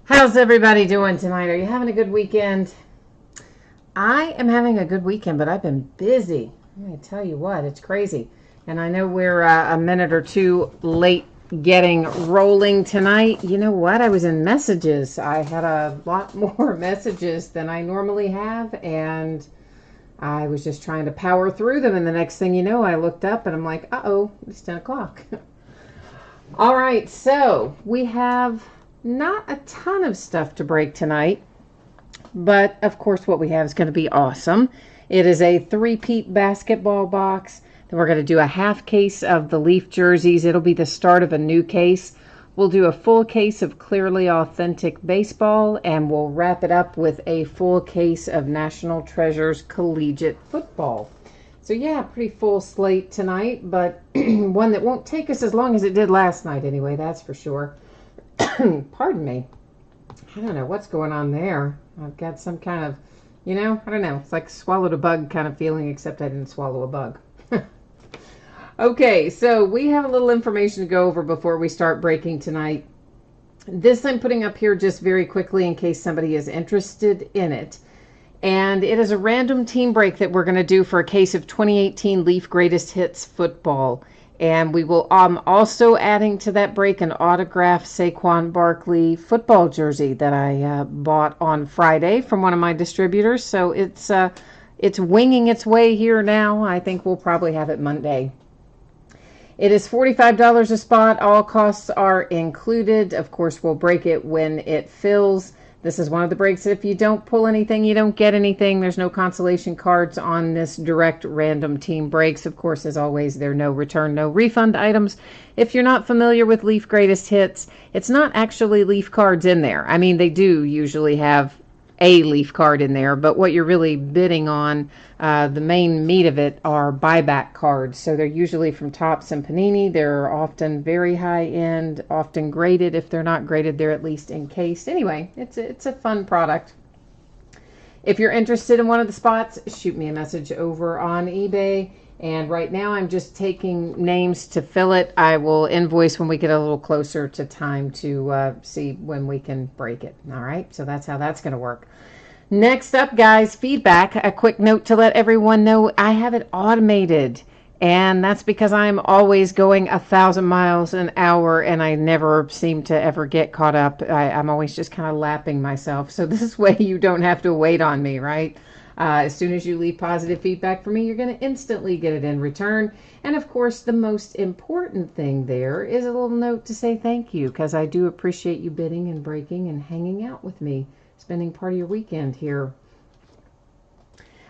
How's everybody doing tonight? Are you having a good weekend? I am having a good weekend, but I've been busy. I'm going to tell you what, it's crazy. And I know we're a minute or two late getting rolling tonight. You know what? I was in messages. I had a lot more messages than I normally have, and I was just trying to power through them. And the next thing you know, I looked up and I'm like, uh-oh, it's 10 o'clock. All right, so we have not a ton of stuff to break tonight, but of course, what we have is going to be awesome. It is a three-peat basketball box. Then we're going to do a half case of the Leaf jerseys. It'll be the start of a new case. We'll do a full case of Clearly Authentic Baseball, and we'll wrap it up with a full case of National Treasures Collegiate Football. So yeah, pretty full slate tonight, but one that won't take us as long as it did last night anyway, that's for sure. Pardon me. I don't know what's going on there. I've got some kind of, I don't know. It's like swallowed a bug kind of feeling, except I didn't swallow a bug. Okay, so we have a little information to go over before we start breaking tonight. This I'm putting up here just very quickly in case somebody is interested in it. And it is a random team break that we're going to do for a case of 2018 Leaf Greatest Hits football. And we will also adding to that break an autographed Saquon Barkley football jersey that I bought on Friday from one of my distributors. So it's winging its way here now. I think we'll probably have it Monday. It is $45 a spot. All costs are included. Of course, we'll break it when it fills. This is one of the breaks that if you don't pull anything, you don't get anything. There's no consolation cards on this direct random team breaks. Of course, as always, there are no return, no refund items. If you're not familiar with Leaf Greatest Hits, it's not actually Leaf cards in there. I mean, they do usually have a Leaf card in there, but what you're really bidding on, the main meat of it, are buyback cards. So they're usually from Topps and Panini. They're often very high end, often graded. If they're not graded, they're at least encased. Anyway, it's a fun product. If you're interested in one of the spots, shoot me a message over on eBay. And right now I'm just taking names to fill it. I will invoice when we get a little closer to time to see when we can break it. All right, so that's how that's going to work. Next up, guys, feedback. A quick note to let everyone know I have it automated. And that's because I'm always going 1,000 miles an hour and I never seem to ever get caught up. I'm always just kind of lapping myself. So this way you don't have to wait on me, right? As soon as you leave positive feedback for me, you're going to instantly get it in return. And of course, the most important thing there is a little note to say thank you, because I do appreciate you bidding and breaking and hanging out with me, spending part of your weekend here.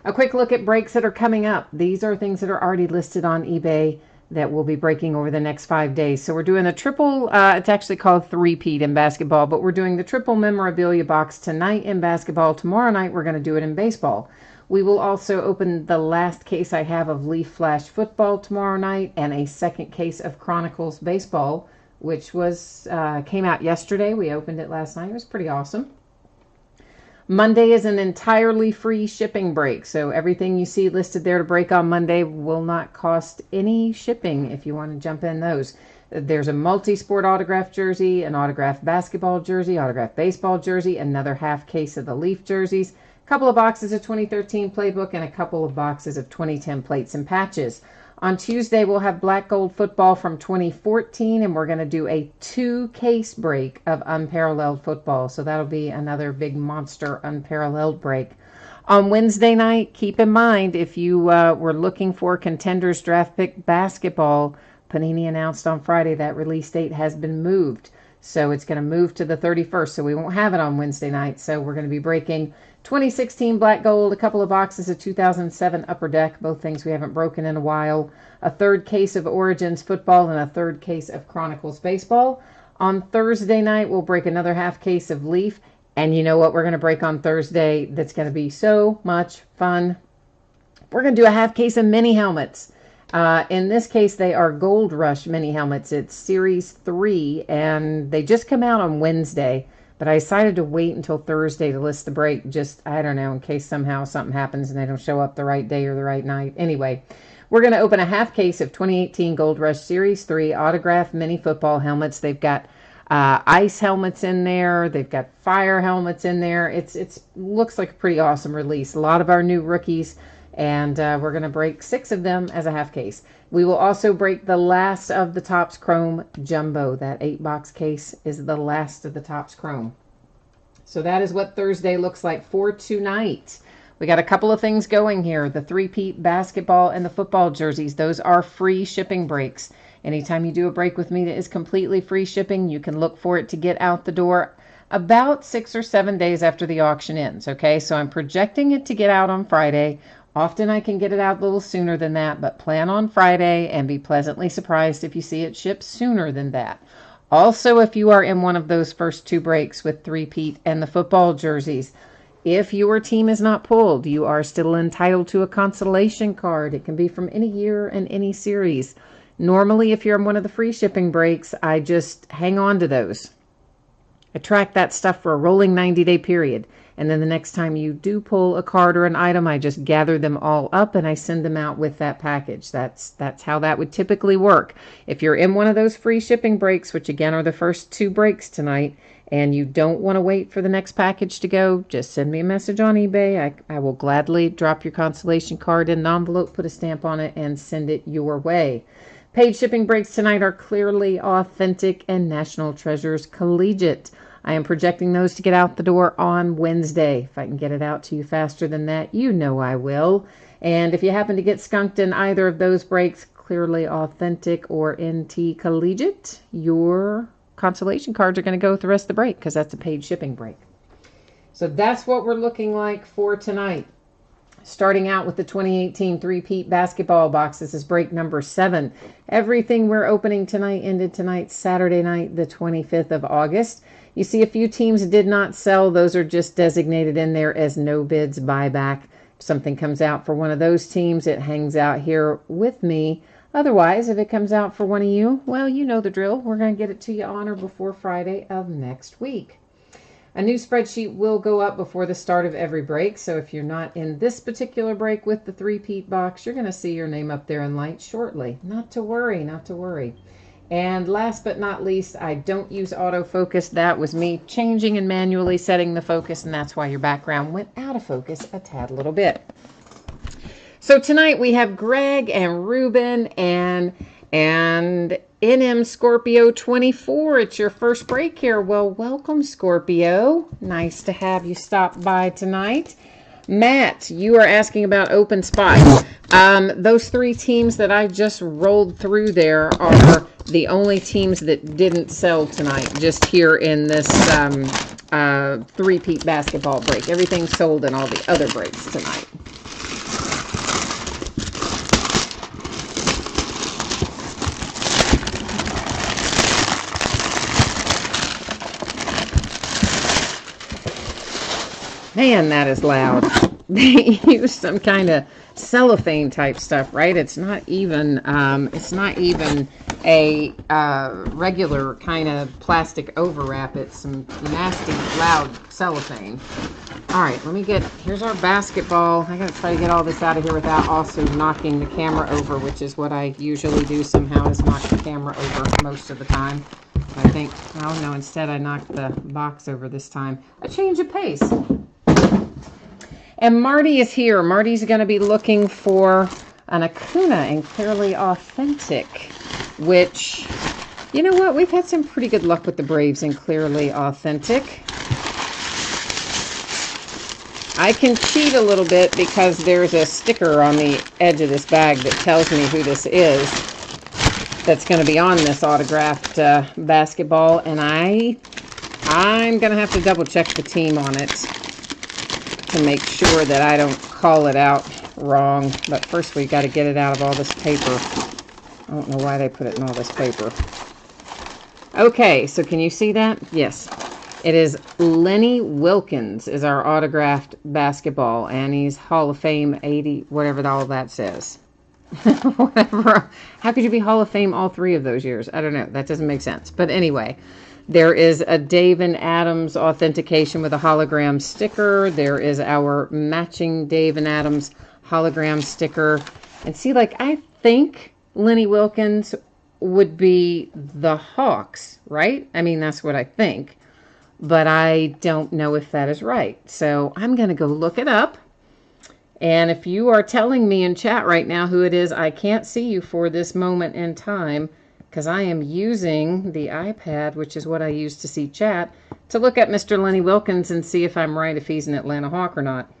A quick look at breaks that are coming up. These are things that are already listed on eBay that we'll be breaking over the next 5 days. So we're doing a triple, it's actually called three-peat in basketball, but we're doing the triple memorabilia box tonight in basketball. Tomorrow night we're going to do it in baseball. We will also open the last case I have of Leaf Flash football tomorrow night and a second case of Chronicles baseball, which was came out yesterday. We opened it last night. It was pretty awesome. Monday is an entirely free shipping break, so everything you see listed there to break on Monday will not cost any shipping if you want to jump in those. There's a multi-sport autograph jersey, an autographed basketball jersey, autographed baseball jersey, another half case of the Leaf jerseys, a couple of boxes of 2013 playbook, and a couple of boxes of 2010 plates and patches. On Tuesday, we'll have black gold football from 2014, and we're going to do a 2-case break of unparalleled football. So that'll be another big monster unparalleled break. On Wednesday night, keep in mind, if you were looking for Contenders draft pick basketball, Panini announced on Friday that release date has been moved. So it's going to move to the 31st, so we won't have it on Wednesday night. So we're going to be breaking 2016 black gold, a couple of boxes of 2007 upper deck, both things we haven't broken in a while, a third case of Origins football, and a third case of Chronicles baseball. On Thursday night, we'll break another half case of Leaf. And you know what we're going to break on Thursday that's going to be so much fun? We're going to do a half case of mini helmets. In this case, they are Gold Rush mini helmets. It's Series 3, and they just come out on Wednesday. But I decided to wait until Thursday to list the break, just, I don't know, in case somehow something happens and they don't show up the right day or the right night. Anyway, we're going to open a half case of 2018 Gold Rush Series 3 autographed mini football helmets. They've got ice helmets in there. They've got fire helmets in there. It's looks like a pretty awesome release. A lot of our new rookies, and we're going to break 6 of them as a half case. We will also break the last of the Topps Chrome Jumbo. That 8-box case is the last of the Topps Chrome. So that is what Thursday looks like for tonight. We got a couple of things going here. The 3-peat basketball and the football jerseys. Those are free shipping breaks. Anytime you do a break with me that is completely free shipping, you can look for it to get out the door about 6 or 7 days after the auction ends. Okay, so I'm projecting it to get out on Friday. Often I can get it out a little sooner than that, but plan on Friday and be pleasantly surprised if you see it ship sooner than that. Also, if you are in one of those first 2 breaks with 3-peat and the football jerseys, if your team is not pulled, you are still entitled to a consolation card. It can be from any year and any series. Normally, if you're in one of the free shipping breaks, I just hang on to those. I track that stuff for a rolling 90-day period. And then the next time you do pull a card or an item, I just gather them all up and I send them out with that package. That's how that would typically work. If you're in one of those free shipping breaks, which again are the first 2 breaks tonight, and you don't want to wait for the next package to go, just send me a message on eBay. I will gladly drop your consolation card in an envelope, put a stamp on it, and send it your way. Paid shipping breaks tonight are Clearly Authentic and National Treasures Collegiate. I am projecting those to get out the door on Wednesday. If I can get it out to you faster than that, you know I will. And if you happen to get skunked in either of those breaks, Clearly Authentic or NT Collegiate, your consolation cards are going to go with the rest of the break because that's a paid shipping break. So that's what we're looking like for tonight. Starting out with the 2018 3-peat basketball box. This is break number 7. Everything we're opening tonight ended tonight, Saturday night, the 25th of August. You see a few teams did not sell. Those are just designated in there as no bids buyback. If something comes out for one of those teams, it hangs out here with me. Otherwise, if it comes out for one of you, well, you know the drill. We're going to get it to you on or before Friday of next week. A new spreadsheet will go up before the start of every break. So if you're not in this particular break with the 3-peat box, you're going to see your name up there in lights shortly. Not to worry, not to worry. And last but not least, I don't use autofocus. That was me changing and manually setting the focus, and that's why your background went out of focus a tad little bit. So tonight we have Greg and Ruben and NM Scorpio 24. It's your first break here. Well, welcome, Scorpio. Nice to have you stop by tonight. Matt, you are asking about open spots. Those 3 teams that I just rolled through there are the only teams that didn't sell tonight, just here in this 3-peat basketball break. Everything sold in all the other breaks tonight. Man, that is loud. They use some kind of cellophane type stuff, right? It's not even a regular kind of plastic overwrap. It's some nasty, loud cellophane. All right, here's our basketball. I gotta try to get all this out of here without also knocking the camera over, which is what I usually do somehow, is knock the camera over most of the time. I think, oh no, instead I knocked the box over this time. A change of pace. And Marty is here. Marty's going to be looking for an Acuna and Clearly Authentic, which, you know what? We've had some pretty good luck with the Braves and Clearly Authentic. I can cheat a little bit because there's a sticker on the edge of this bag that tells me who this is that's going to be on this autographed basketball, and I'm going to have to double check the team on it to make sure that I don't call it out wrong. But first we got to get it out of all this paper. I don't know why they put it in all this paper. Okay, so can you see that? Yes. It is Lenny Wilkens is our autographed basketball, and he's Hall of Fame 80, whatever all that says. Whatever. How could you be Hall of Fame all 3 of those years? I don't know. That doesn't make sense. But anyway, there is a Dave and Adams authentication with a hologram sticker. There is our matching Dave and Adams hologram sticker. And see, like, I think Lenny Wilkens would be the Hawks, right? I mean, that's what I think. But I don't know if that is right. So I'm going to go look it up. And if you are telling me in chat right now who it is, I can't see you for this moment in time because I am using the iPad, which is what I use to see chat, to look at Mr. Lenny Wilkens and see if I'm right, if he's an Atlanta Hawk or not.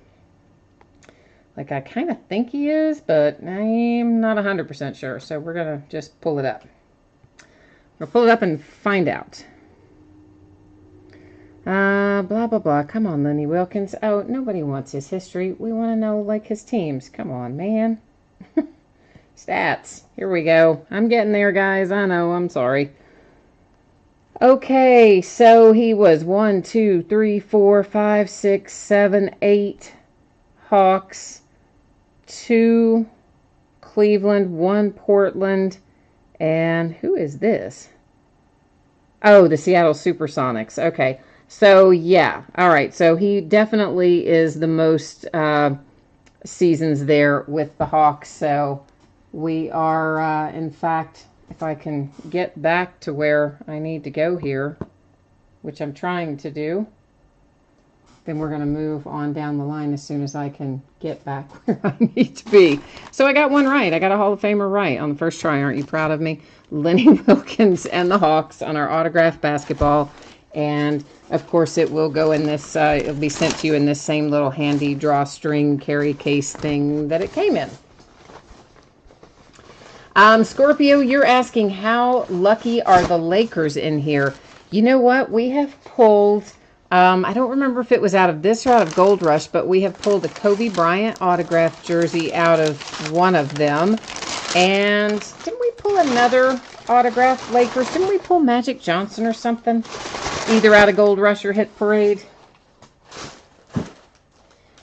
Like, I kind of think he is, but I'm not 100% sure. So we're going to just pull it up. We'll pull it up and find out. Blah, blah, blah. Come on, Lenny Wilkens. Oh, nobody wants his history. We want to know, like, his teams. Come on, man. Stats. Here we go. I'm getting there, guys. I know. I'm sorry. Okay, so he was 1, 2, 3, 4, 5, 6, 7, 8 Hawks, 2 Cleveland, 1 Portland, and who is this? Oh, the Seattle Supersonics. Okay. So, yeah. All right. So, he definitely is the most seasons there with the Hawks. So, we are, in fact, if I can get back to where I need to go here, which I'm trying to do, then we're going to move on down the line as soon as I can get back where I need to be. So, I got one right. I got a Hall of Famer right on the first try. Aren't you proud of me? Lenny Wilkens and the Hawks on our autographed basketball. And, of course, it will go in this, it'll be sent to you in this same little handy drawstring carry case thing that it came in. Scorpio, you're asking how lucky are the Lakers in here? You know what? We have pulled, I don't remember if it was out of this or out of Gold Rush, but we have pulled a Kobe Bryant autographed jersey out of one of them. And didn't we pull another autographed Lakers? Didn't we pull Magic Johnson or something? Either out of Gold Rush or Hit Parade.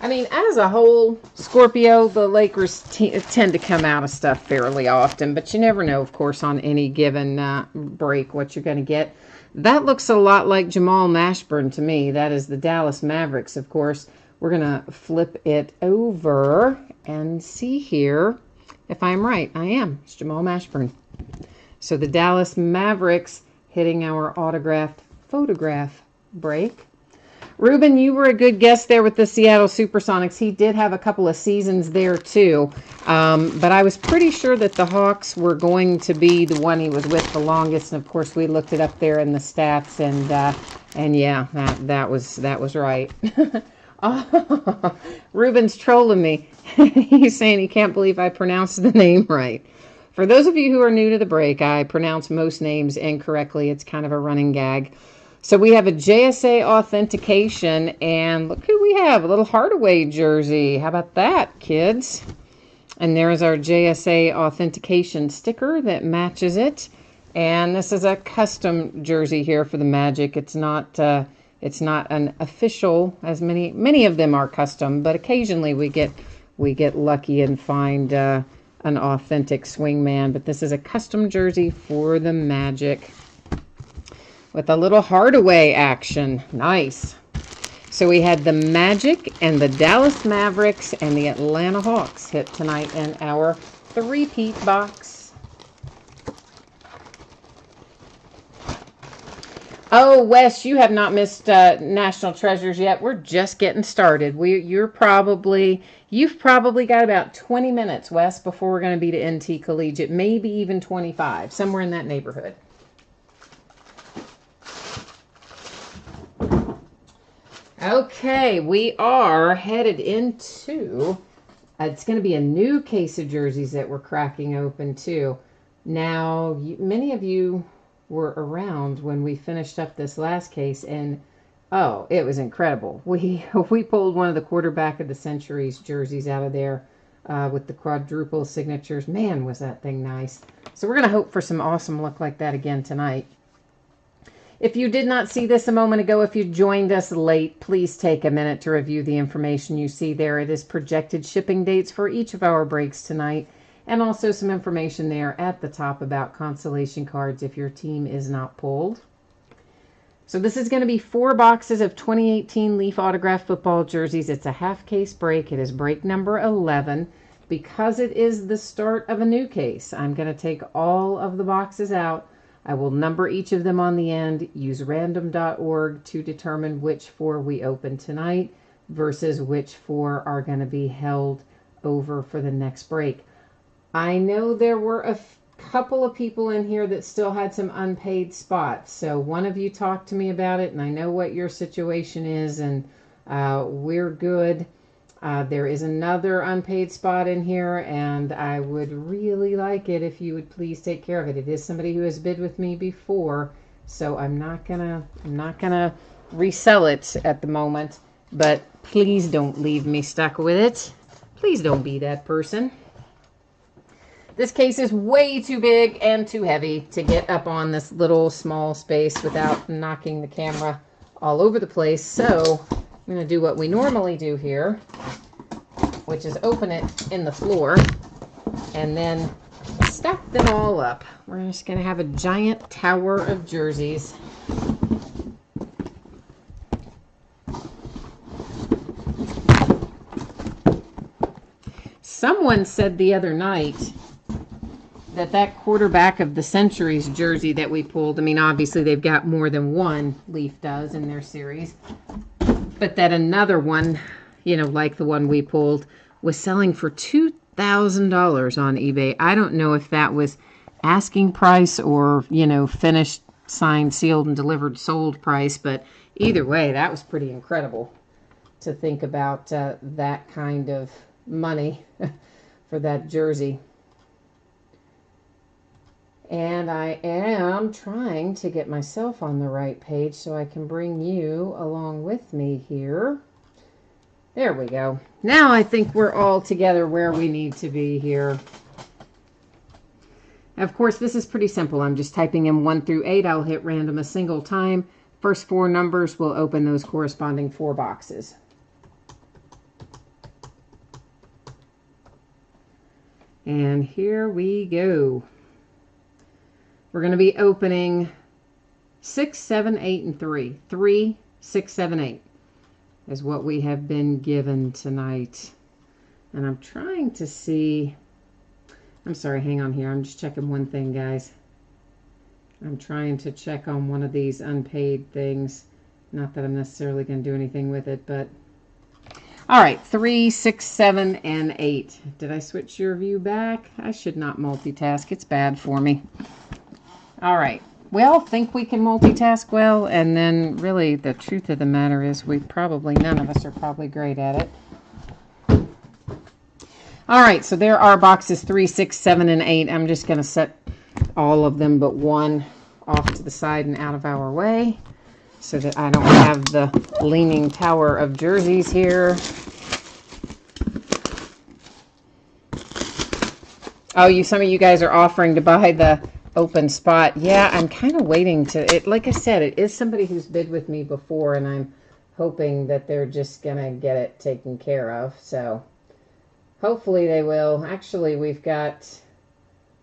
I mean, as a whole, Scorpio, the Lakers tend to come out of stuff fairly often. But you never know, of course, on any given break what you're going to get. That looks a lot like Jamal Mashburn to me. That is the Dallas Mavericks, of course. We're going to flip it over and see here if I'm right. I am. It's Jamal Mashburn. So the Dallas Mavericks hitting our autographed photograph break. Ruben, you were a good guest there with the Seattle Supersonics. He did have a couple of seasons there too. But I was pretty sure that the Hawks were going to be the one he was with the longest. And of course, we looked it up there in the stats, and yeah, that was right. Oh, Ruben's trolling me. He's saying he can't believe I pronounced the name right. For those of you who are new to the break, I pronounce most names incorrectly. It's kind of a running gag. So we have a JSA authentication, and look who we have, a little Hardaway jersey. How about that, kids? And there's our JSA authentication sticker that matches it. And this is a custom jersey here for the Magic. It's not an official, as many of them are custom, but occasionally we get lucky and find an authentic swingman. But this is a custom jersey for the Magic with a little Hardaway action. Nice. So we had the Magic and the Dallas Mavericks and the Atlanta Hawks hit tonight in our three-peat box. Oh, Wes, you have not missed National Treasures yet. We're just getting started. You've probably got about 20 minutes, Wes, before we're going to be to NT Collegiate. Maybe even 25, somewhere in that neighborhood. Okay, we are headed into, it's going to be a new case of jerseys that we're cracking open too. Now, many of you were around when we finished up this last case, and oh, it was incredible. We pulled one of the quarterback of the century's jerseys out of there with the quadruple signatures. Man, was that thing nice. So we're going to hope for some awesome luck like that again tonight. If you did not see this a moment ago, if you joined us late, please take a minute to review the information you see there. It is projected shipping dates for each of our breaks tonight, and also some information there at the top about consolation cards if your team is not pulled. So this is going to be 4 boxes of 2018 Leaf autographed football jerseys. It's a half case break. It is break number 11. because it is the start of a new case, I'm going to take all of the boxes out. I will number each of them on the end, use random.org to determine which 4 we open tonight versus which 4 are going to be held over for the next break. I know there were a couple of people in here that still had some unpaid spots. So one of you talked to me about it, and I know what your situation is, and we're good. There is another unpaid spot in here, and I would really like it if you would please take care of it. It is somebody who has bid with me before, so I'm not gonna resell it at the moment. But please don't leave me stuck with it. Please don't be that person. This case is way too big and too heavy to get up on this little small space without knocking the camera all over the place. So I'm going to do what we normally do here, which is open it in the floor and then stack them all up. We're just going to have a giant tower of jerseys. Someone said the other night that quarterback of the Century's jersey that we pulled, I mean, obviously they've got more than one, Leaf does, in their series, but that another one, you know, like the one we pulled, was selling for $2,000 on eBay. I don't know if that was asking price or, you know, finished, signed, sealed, and delivered, sold price, but either way, that was pretty incredible to think about that kind of money for that jersey. And I am trying to get myself on the right page so I can bring you along with me here. There we go. Now I think we're all together where we need to be here. Of course, this is pretty simple. I'm just typing in 1 through 8. I'll hit random a single time. First 4 numbers will open those corresponding 4 boxes. And here we go. We're going to be opening 6, 7, 8, and 3. 3, 6, 7, 8 is what we have been given tonight. And I'm trying to see... I'm sorry, hang on here. I'm just checking one thing, guys. I'm trying to check on one of these unpaid things. Not that I'm necessarily going to do anything with it, but... All right, 3, 6, 7, and 8. Did I switch your view back? I should not multitask. It's bad for me. All right. Well, think we can multitask well, and then really the truth of the matter is none of us are probably great at it. All right, so there are boxes 3, 6, 7, and 8. I'm just going to set all of them but one off to the side and out of our way so that I don't have the leaning tower of jerseys here. Oh, some of you guys are offering to buy the open spot. Yeah, I'm kind of waiting to it. Like I said, it is somebody who's bid with me before, and I'm hoping that they're just gonna get it taken care of. So hopefully they will. Actually, I've got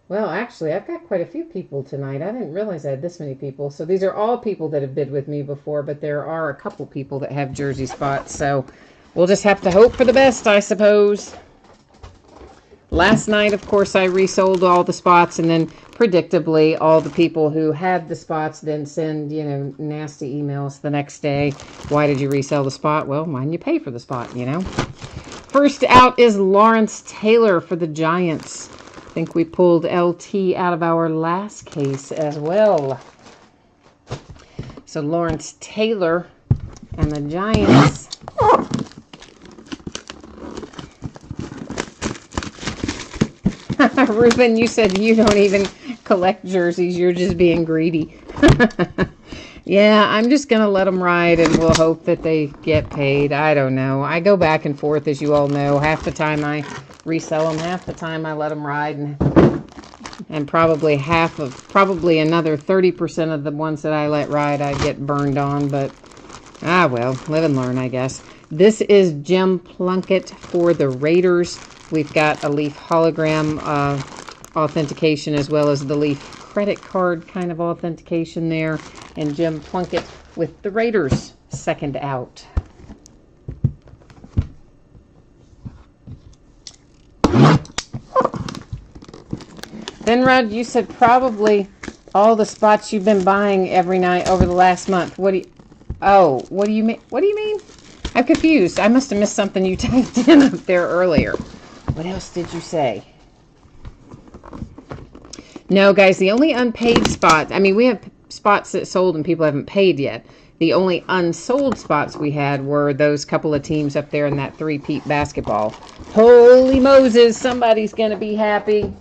quite a few people tonight. I didn't realize I had this many people. So these are all people that have bid with me before, but there are a couple people that have jersey spots. So we'll just have to hope for the best, I suppose. Last night, of course, I resold all the spots, and then predictably, all the people who had the spots then send, you know, nasty emails the next day. Why did you resell the spot? Well, why didn't you pay for the spot, you know? First out is Lawrence Taylor for the Giants. I think we pulled LT out of our last case as well. So Lawrence Taylor and the Giants. Ruben, you said you don't even collect jerseys. You're just being greedy. Yeah, I'm just going to let them ride, and we'll hope that they get paid. I don't know. I go back and forth, as you all know. Half the time I resell them. Half the time I let them ride. And probably another 30% of the ones that I let ride, I get burned on. But, well, live and learn, I guess. This is Jim Plunkett for the Raiders. We've got a Leaf hologram authentication as well as the Leaf credit card kind of authentication there. And Jim Plunkett with the Raiders, second out. Then, Rod, you said probably all the spots you've been buying every night over the last month. What do you... Oh, what do you mean? What do you mean? I'm confused. I must have missed something you typed in up there earlier. What else did you say? No, guys, the only unpaid spot... I mean, we have spots that sold and people haven't paid yet. The only unsold spots we had were those couple of teams up there in that three-peat basketball. Holy Moses, somebody's going to be happy.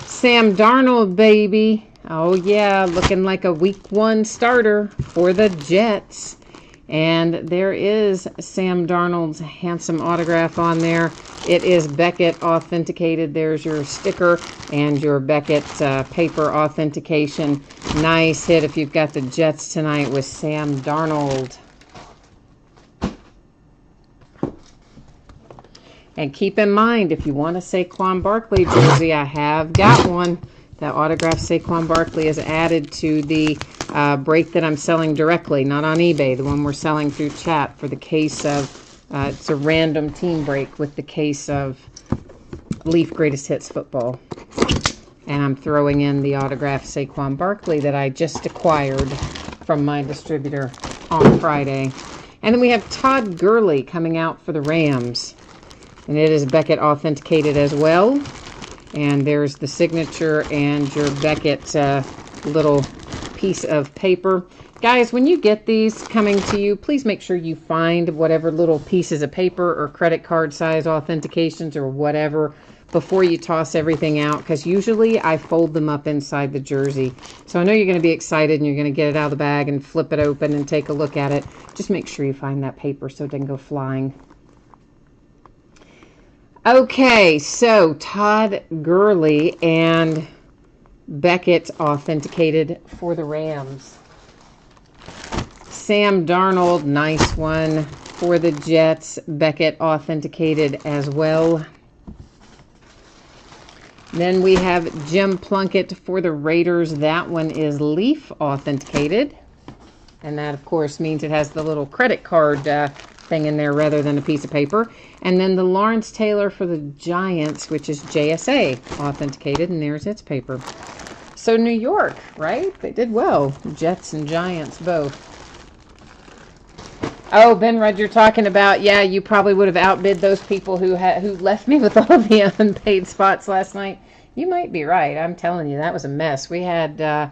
Sam Darnold, baby. Oh, yeah, looking like a week 1 starter for the Jets. And there is Sam Darnold's handsome autograph on there. It is Beckett authenticated. There's your sticker and your Beckett paper authentication. Nice hit if you've got the Jets tonight with Sam Darnold. And keep in mind, if you want a Saquon Barkley jersey, I have got one. That autographed Saquon Barkley is added to the break that I'm selling directly, not on eBay, the one we're selling through chat for the case of, it's a random team break with the case of Leaf Greatest Hits football. And I'm throwing in the autographed Saquon Barkley that I just acquired from my distributor on Friday. And then we have Todd Gurley coming out for the Rams. And it is Beckett authenticated as well. And there's the signature and your Beckett little piece of paper. Guys, when you get these coming to you, please make sure you find whatever little pieces of paper or credit card size authentications or whatever before you toss everything out, because usually I fold them up inside the jersey. So I know you're going to be excited and you're going to get it out of the bag and flip it open and take a look at it. Just make sure you find that paper so it doesn't go flying. Okay, so Todd Gurley and Beckett authenticated for the Rams. Sam Darnold, nice one for the Jets. Beckett authenticated as well. Then we have Jim Plunkett for the Raiders. That one is Leaf authenticated. And that, of course, means it has the little credit card thing in there rather than a piece of paper. And then the Lawrence Taylor for the Giants, which is JSA authenticated, and there's its paper. So New York, right? They did well. Jets and Giants both. Oh, Ben Rudd, you're talking about, yeah, you probably would have outbid those people who left me with all the unpaid spots last night. You might be right. I'm telling you, that was a mess. We had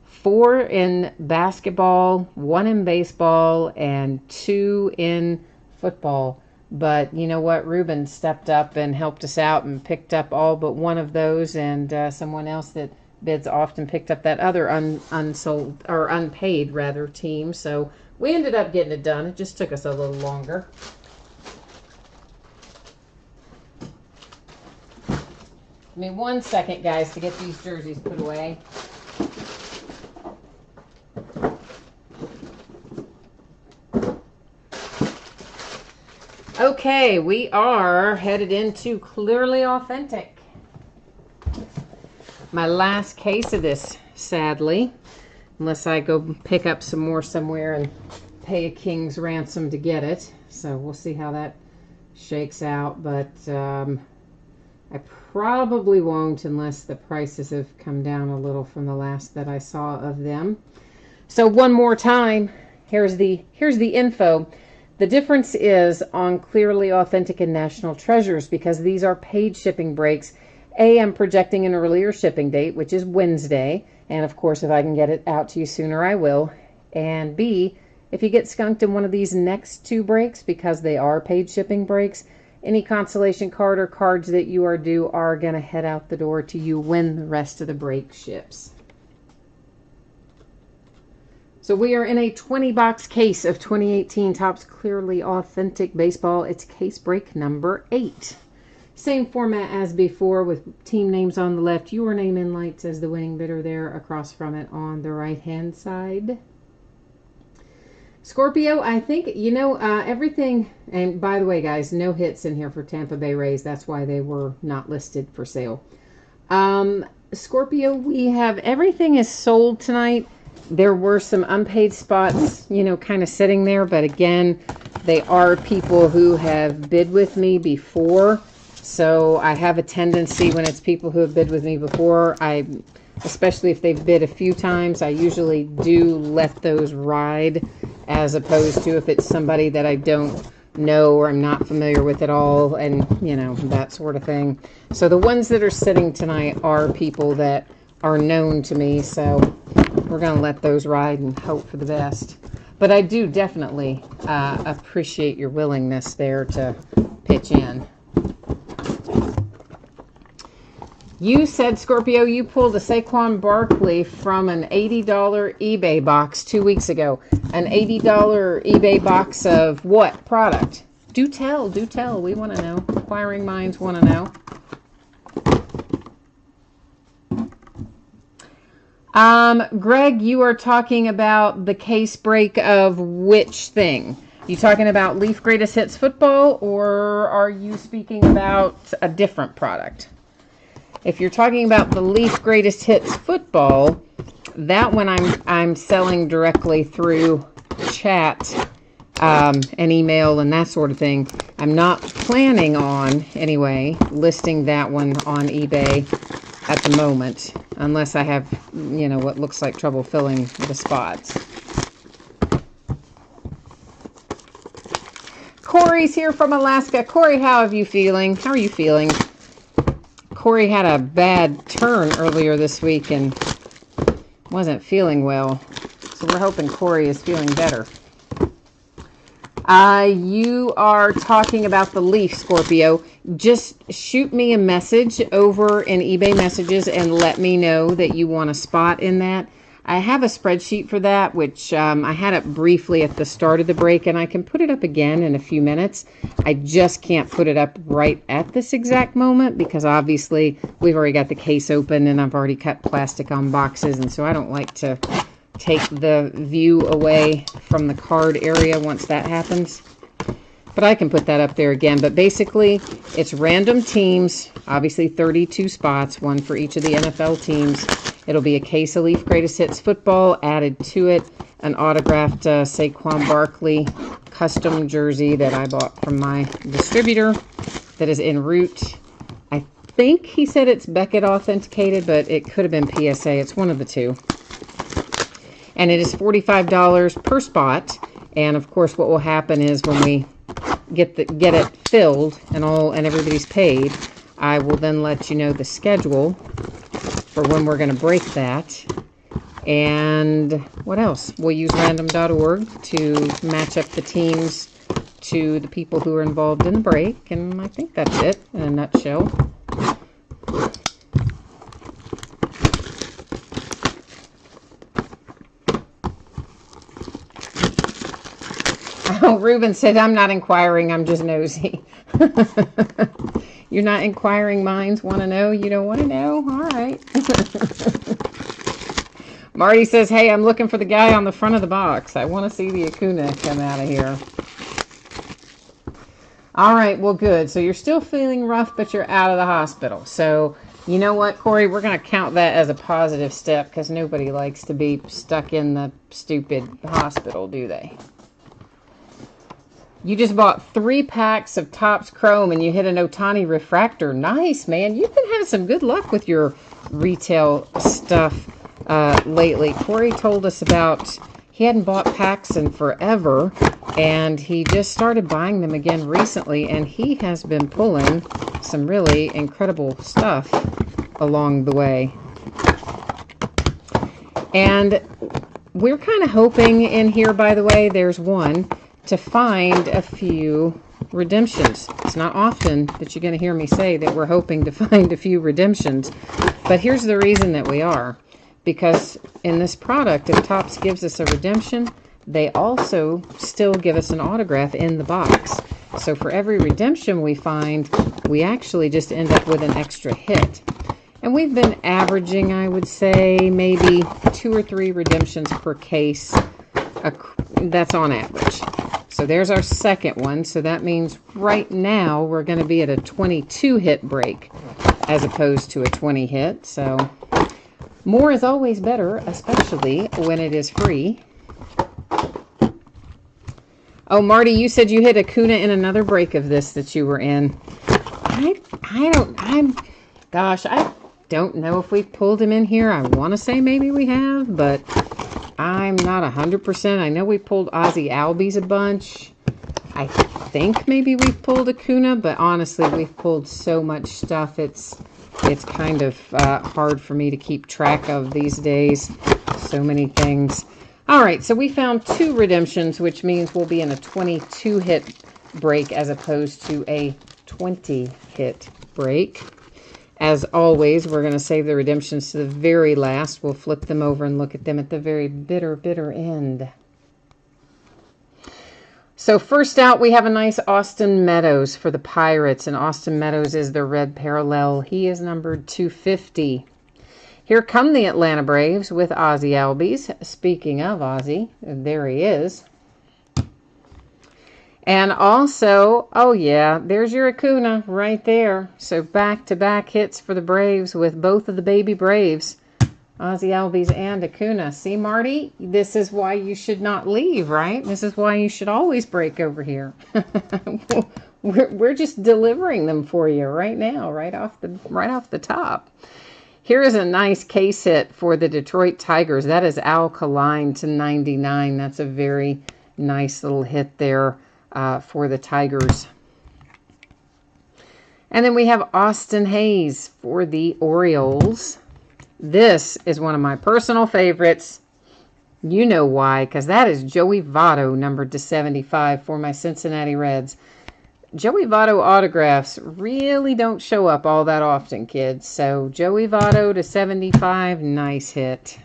4 in basketball, 1 in baseball, and 2 in football. But you know what? Ruben stepped up and helped us out and picked up all but one of those, and someone else that bids often picked up that other unsold or unpaid rather team. So we ended up getting it done. It just took us a little longer. Give me 1 second, guys, to get these jerseys put away. Okay, we are headed into Clearly Authentic. My last case of this, sadly, unless I go pick up some more somewhere and pay a king's ransom to get it. So we'll see how that shakes out, but I probably won't unless the prices have come down a little from the last that I saw of them. So one more time, here's the info. The difference is on Clearly Authentic and National Treasures, because these are paid shipping breaks. A, I'm projecting an earlier shipping date, which is Wednesday. And of course, if I can get it out to you sooner, I will. And B, if you get skunked in one of these next 2 breaks, because they are paid shipping breaks, any consolation card or cards that you are due are going to head out the door to you when the rest of the break ships. So we are in a 20-box case of 2018 Topps Clearly Authentic Baseball. It's case break number 8. Same format as before with team names on the left, your name in lights as the winning bidder there across from it on the right-hand side. Scorpio, I think, everything, and by the way, guys, no hits in here for Tampa Bay Rays. That's why they were not listed for sale. Scorpio, we have everything is sold tonight. There were some unpaid spots, kind of sitting there. But again, they are people who have bid with me before. So I have a tendency when it's people who have bid with me before, especially if they've bid a few times, I usually do let those ride, as opposed to if it's somebody that I don't know or I'm not familiar with at all, and you know, that sort of thing. So the ones that are sitting tonight are people that are known to me, so we're going to let those ride and hope for the best. But I do definitely appreciate your willingness there to pitch in. You said, Scorpio, you pulled a Saquon Barkley from an $80 eBay box 2 weeks ago. An $80 eBay box of what product? Do tell, do tell. We want to know. Inquiring minds want to know. Greg, you are talking about the case break of which thing? You talking about Leaf Greatest Hits Football, or are you speaking about a different product? If you're talking about the Leaf Greatest Hits Football, that one I'm selling directly through chat and email and that sort of thing. I'm not planning on, anyway, listing that one on eBay at the moment, unless I have, you know, what looks like trouble filling the spots. Corey's here from Alaska. Corey, how are you feeling? How are you feeling? Corey had a bad turn earlier this week and wasn't feeling well. So we're hoping Corey is feeling better. You are talking about the Leaf, Scorpio. Just shoot me a message over in eBay messages and let me know that you want a spot in that. I have a spreadsheet for that, which I had it briefly at the start of the break, and I can put it up again in a few minutes. I just can't put it up right at this exact moment because obviously we've already got the case open and I've already cut plastic on boxes, and so I don't like to take the view away from the card area once that happens. But I can put that up there again. But basically, it's random teams, obviously 32 spots, one for each of the NFL teams. It'll be a case of Leaf Greatest Hits Football, added to it an autographed Saquon Barkley custom jersey that I bought from my distributor that is en route. I think he said it's Beckett authenticated, but it could have been PSA. It's one of the two. And it is $45 per spot. And of course, what will happen is when we get it filled and everybody's paid, I will then let you know the schedule for when we're going to break that. And what else? We'll use random.org to match up the teams to the people who are involved in the break. And I think that's it in a nutshell. Oh, Ruben said, I'm not inquiring, I'm just nosy. You're not inquiring minds want to know? You don't want to know? All right. Marty says, hey, I'm looking for the guy on the front of the box. I want to see the Acuna come out of here. All right, well, good. So you're still feeling rough, but you're out of the hospital. So you know what, Corey? We're going to count that as a positive step because nobody likes to be stuck in the stupid hospital, do they? You just bought 3 packs of Topps Chrome and you hit an Ohtani refractor. Nice, man. You've been having some good luck with your retail stuff lately. Corey told us about he hadn't bought packs in forever, and he just started buying them again recently, and he has been pulling some really incredible stuff along the way. And we're kind of hoping in here, by the way, there's one, to find a few redemptions. It's not often that you're going to hear me say that we're hoping to find a few redemptions, but here's the reason that we are. Because in this product, if Topps gives us a redemption, they also still give us an autograph in the box. So for every redemption we find, we actually just end up with an extra hit. And we've been averaging, I would say, maybe 2 or 3 redemptions per case. That's on average. So there's our second one. So that means right now we're going to be at a 22 hit break as opposed to a 20 hit. So more is always better, especially when it is free. Oh, Marty, you said you hit Acuna in another break of this that you were in. Gosh, I don't know if we've pulled him in here. I want to say maybe we have, but I'm not 100%. I know we pulled Ozzie Albies a bunch. I think maybe we've pulled Acuna, but honestly, we've pulled so much stuff. It's kind of hard for me to keep track of these days. So many things. All right, so we found 2 redemptions, which means we'll be in a 22-hit break as opposed to a 20-hit break. As always, we're going to save the redemptions to the very last. We'll flip them over and look at them at the very bitter end. So first out, we have a nice Austin Meadows for the Pirates, and Austin Meadows is the red parallel. He is numbered 250. Here come the Atlanta Braves with Ozzie Albies. Speaking of Ozzie, there he is. And also, oh yeah, there's your Acuna right there. So back-to-back hits for the Braves with both of the baby Braves. Ozzie Albies and Acuna. See, Marty, this is why you should not leave, right? This is why you should always break over here. We're just delivering them for you right now, right off the top. Here is a nice case hit for the Detroit Tigers. That is Alkaline to 99. That's a very nice little hit there for the Tigers. And then we have Austin Hayes for the Orioles. This is one of my personal favorites. You know why, because that is Joey Votto, numbered to 75 for my Cincinnati Reds. Joey Votto autographs really don't show up all that often, kids. So Joey Votto to 75, nice hit.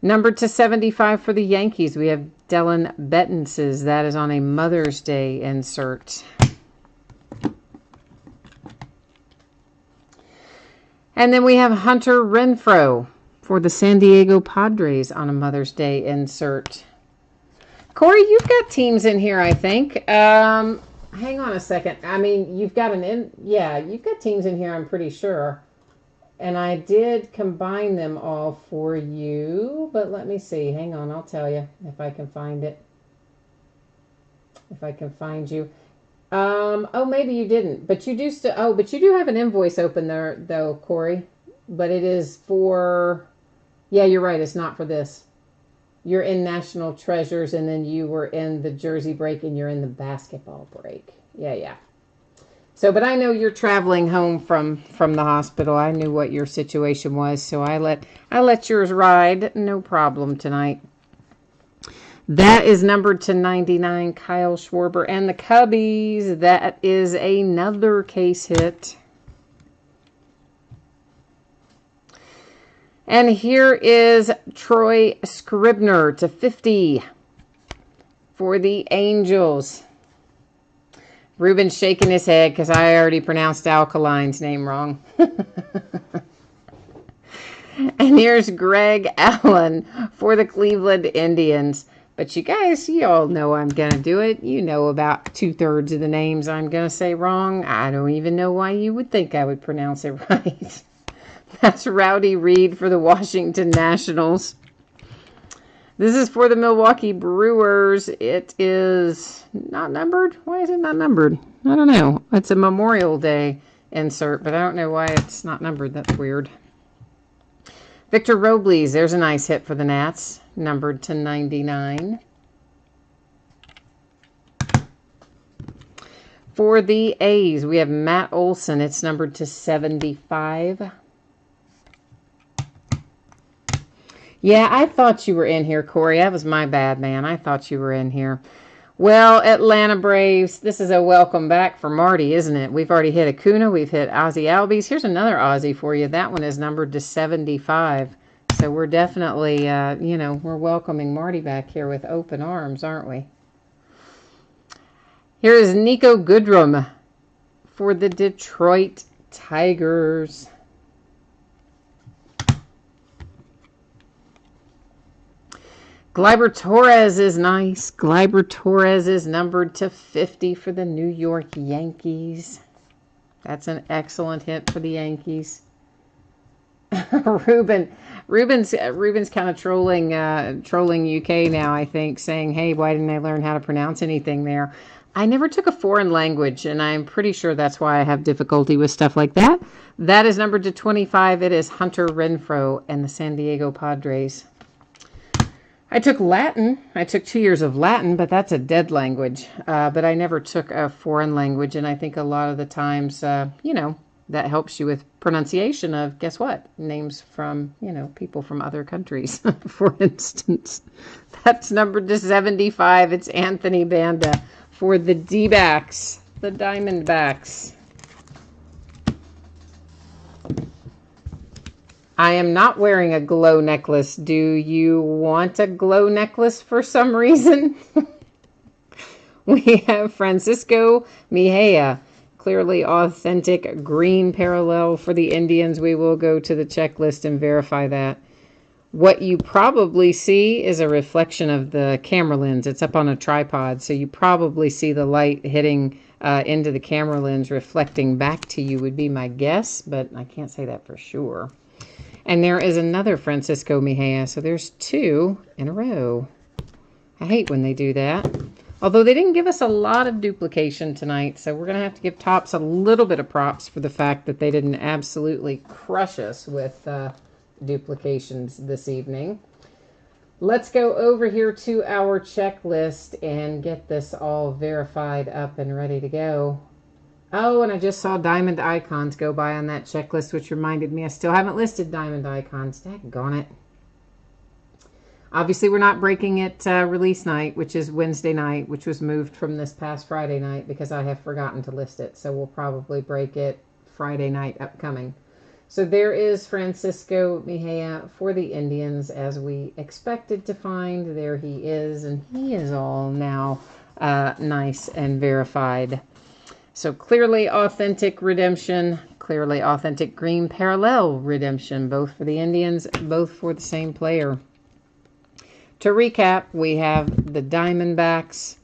Numbered to 75 for the Yankees, we have Dylan Bettenses. That is on a Mother's Day insert. And then we have Hunter Renfroe for the San Diego Padres on a Mother's Day insert. Corey, you've got teams in here, I think. Hang on a second. I mean, you've got you've got teams in here, I'm pretty sure. And I did combine them all for you, but let me see. Hang on, I'll tell you if I can find it. If I can find you. Oh, maybe you didn't, but you do still. But you do have an invoice open there, though, Corey. But it is for. Yeah, you're right. It's not for this. You're in National Treasures, and then you were in the Jersey break, and you're in the basketball break. Yeah. So, but I know you're traveling home from the hospital. I knew what your situation was, so I let yours ride. No problem tonight. That is numbered to 99, Kyle Schwarber. And the Cubbies, that is another case hit. And here is Troy Scribner to 50 for the Angels. Ruben's shaking his head because I already pronounced Alkaline's name wrong. And here's Greg Allen for the Cleveland Indians. But you guys, you all know I'm going to do it. You know about 2/3 of the names I'm going to say wrong. I don't even know why you would think I would pronounce it right. That's Rowdy Reed for the Washington Nationals. This is for the Milwaukee Brewers. It is not numbered. Why is it not numbered? I don't know. It's a Memorial Day insert, but I don't know why it's not numbered. That's weird. Victor Robles, there's a nice hit for the Nats, numbered to 99. For the A's, we have Matt Olson. It's numbered to 75. Yeah, I thought you were in here, Corey. That was my bad, man. I thought you were in here. Well, Atlanta Braves, this is a welcome back for Marty, isn't it? We've already hit Acuna. We've hit Ozzie Albies. Here's another Ozzie for you. That one is numbered to 75. So we're definitely, we're welcoming Marty back here with open arms, aren't we? Here is Nico Goodrum for the Detroit Tigers. Gleyber Torres is nice. Gleyber Torres is numbered to 50 for the New York Yankees. That's an excellent hit for the Yankees. Ruben's kind of trolling UK now, I think, saying, hey, why didn't I learn how to pronounce anything there? I never took a foreign language, and I'm pretty sure that's why I have difficulty with stuff like that. That is numbered to 25. It is Hunter Renfroe and the San Diego Padres. I took Latin. I took 2 years of Latin, but that's a dead language. But I never took a foreign language, and I think a lot of the times, you know, that helps you with pronunciation of, guess what, names from, you know, people from other countries, for instance. That's numbered to 75. It's Anthony Banda for the D-backs, the Diamondbacks. I am not wearing a glow necklace. Do you want a glow necklace for some reason? We have Francisco Mejia, clearly authentic green parallel for the Indians. We will go to the checklist and verify that. What you probably see is a reflection of the camera lens. It's up on a tripod, so you probably see the light hitting into the camera lens, reflecting back to you would be my guess, but I can't say that for sure. And there is another Francisco Mejia, so there's 2 in a row. I hate when they do that. Although they didn't give us a lot of duplication tonight, so we're going to have to give Topps a little bit of props for the fact that they didn't absolutely crush us with duplications this evening. Let's go over here to our checklist and get this all verified up and ready to go. Oh, and I just saw Diamond Icons go by on that checklist, which reminded me I still haven't listed Diamond Icons. Daggone it. Obviously, we're not breaking it release night, which is Wednesday night, which was moved from this past Friday night because I have forgotten to list it. So we'll probably break it Friday night upcoming. So there is Francisco Mejia for the Indians, as we expected to find. There he is, and he is all now nice and verified. So clearly authentic redemption, clearly authentic green parallel redemption, both for the Indians, both for the same player. To recap, we have the Diamondbacks,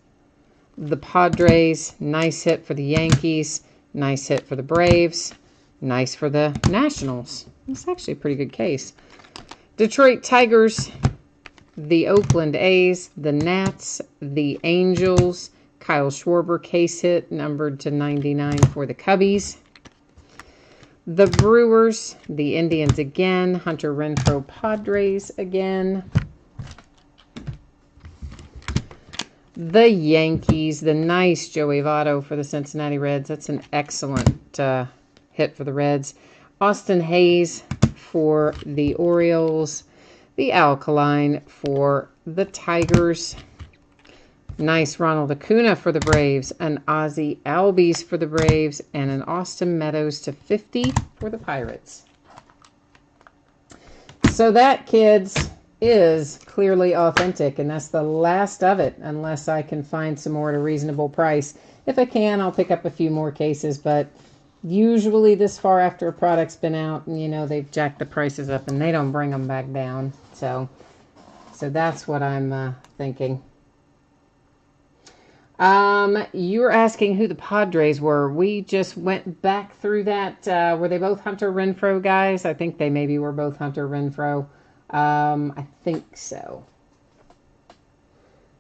the Padres, nice hit for the Yankees, nice hit for the Braves, nice for the Nationals. It's actually a pretty good case. Detroit Tigers, the Oakland A's, the Nats, the Angels, Kyle Schwarber case hit, numbered to 99 for the Cubbies. The Brewers, the Indians again, Hunter Renfroe Padres again. The Yankees, the nice Joey Votto for the Cincinnati Reds. That's an excellent hit for the Reds. Austin Hayes for the Orioles. The Alkaline for the Tigers. Nice Ronald Acuna for the Braves, an Ozzie Albies for the Braves, and an Austin Meadows to 50 for the Pirates. So that, kids, is clearly authentic, and that's the last of it, unless I can find some more at a reasonable price. If I can, I'll pick up a few more cases, but usually this far after a product's been out, and you know, they've jacked the prices up, and they don't bring them back down. So that's what I'm thinking. You were asking who the Padres were. We just went back through that. Were they both Hunter Renfroe guys? I think they maybe were both Hunter Renfroe. I think so.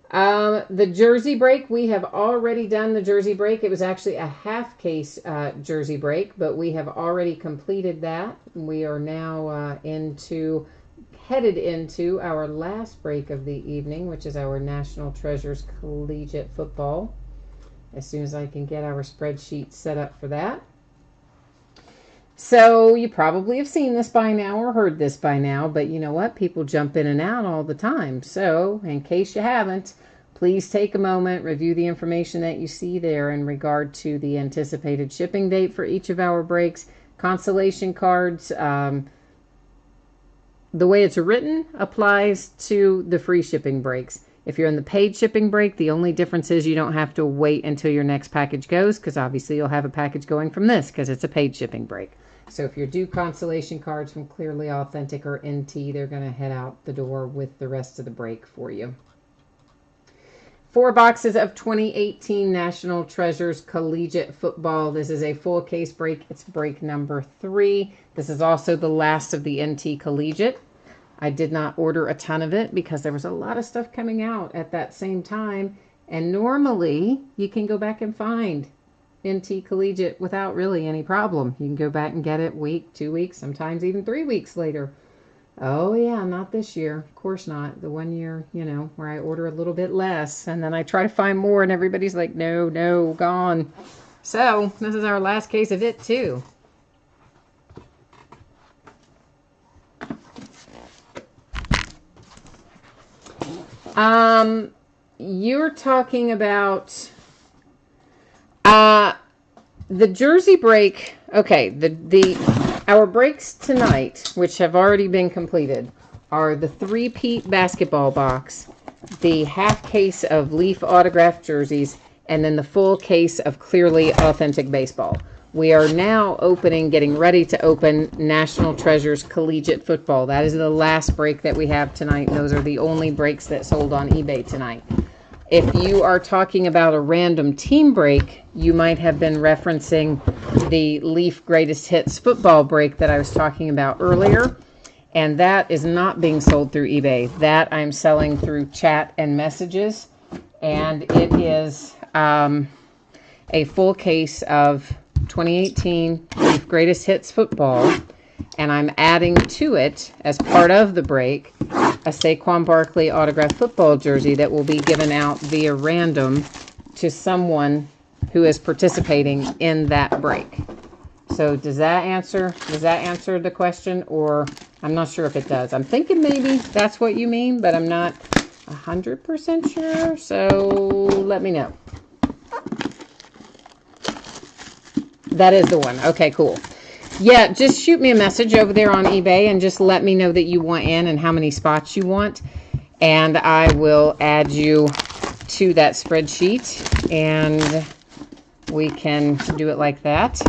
The jersey break, we have already done the jersey break. It was actually a half case jersey break, but we have already completed that. We are now headed into our last break of the evening, which is our National Treasures Collegiate Football. As soon as I can get our spreadsheet set up for that. So you probably have seen this by now or heard this by now, but you know what? People jump in and out all the time. So in case you haven't, please take a moment, review the information that you see there in regard to the anticipated shipping date for each of our breaks, consolation cards. The way it's written applies to the free shipping breaks. If you're in the paid shipping break, the only difference is you don't have to wait until your next package goes, because obviously you'll have a package going from this because it's a paid shipping break. So if you're due consolation cards from Clearly Authentic or NT, they're going to head out the door with the rest of the break for you. 4 boxes of 2018 National Treasures Collegiate Football. This is a full case break. It's break number 3. This is also the last of the NT Collegiate. I did not order a ton of it because there was a lot of stuff coming out at that same time, And normally you can go back and find NT Collegiate without really any problem. You can go back and get it week, 2 weeks, sometimes even 3 weeks later. Oh yeah, not this year. Of course not. The 1 year, where I order a little bit less and then I try to find more and everybody's like, no, no, gone. So this is our last case of it too. You're talking about the jersey break. Okay, our breaks tonight, which have already been completed, are the 3 peat basketball box, the half case of Leaf autographed jerseys, and then the full case of Clearly Authentic Baseball. We are now getting ready to open National Treasures Collegiate Football. That is the last break that we have tonight. Those are the only breaks that sold on eBay tonight. If you are talking about a random team break, you might have been referencing the Leaf Greatest Hits football break that I was talking about earlier. And that is not being sold through eBay. That I'm selling through chat and messages. And it is a full case of 2018 Leaf Greatest Hits football. And I'm adding to it, as part of the break, a Saquon Barkley autographed football jersey that will be given out via random to someone who is participating in that break. So does that answer the question? Or I'm not sure if it does. I'm thinking maybe that's what you mean, but I'm not 100% sure. So let me know. That is the one. Okay, cool. Yeah, just shoot me a message over there on eBay and just let me know that you want in and how many spots you want. And I will add you to that spreadsheet and we can do it like that.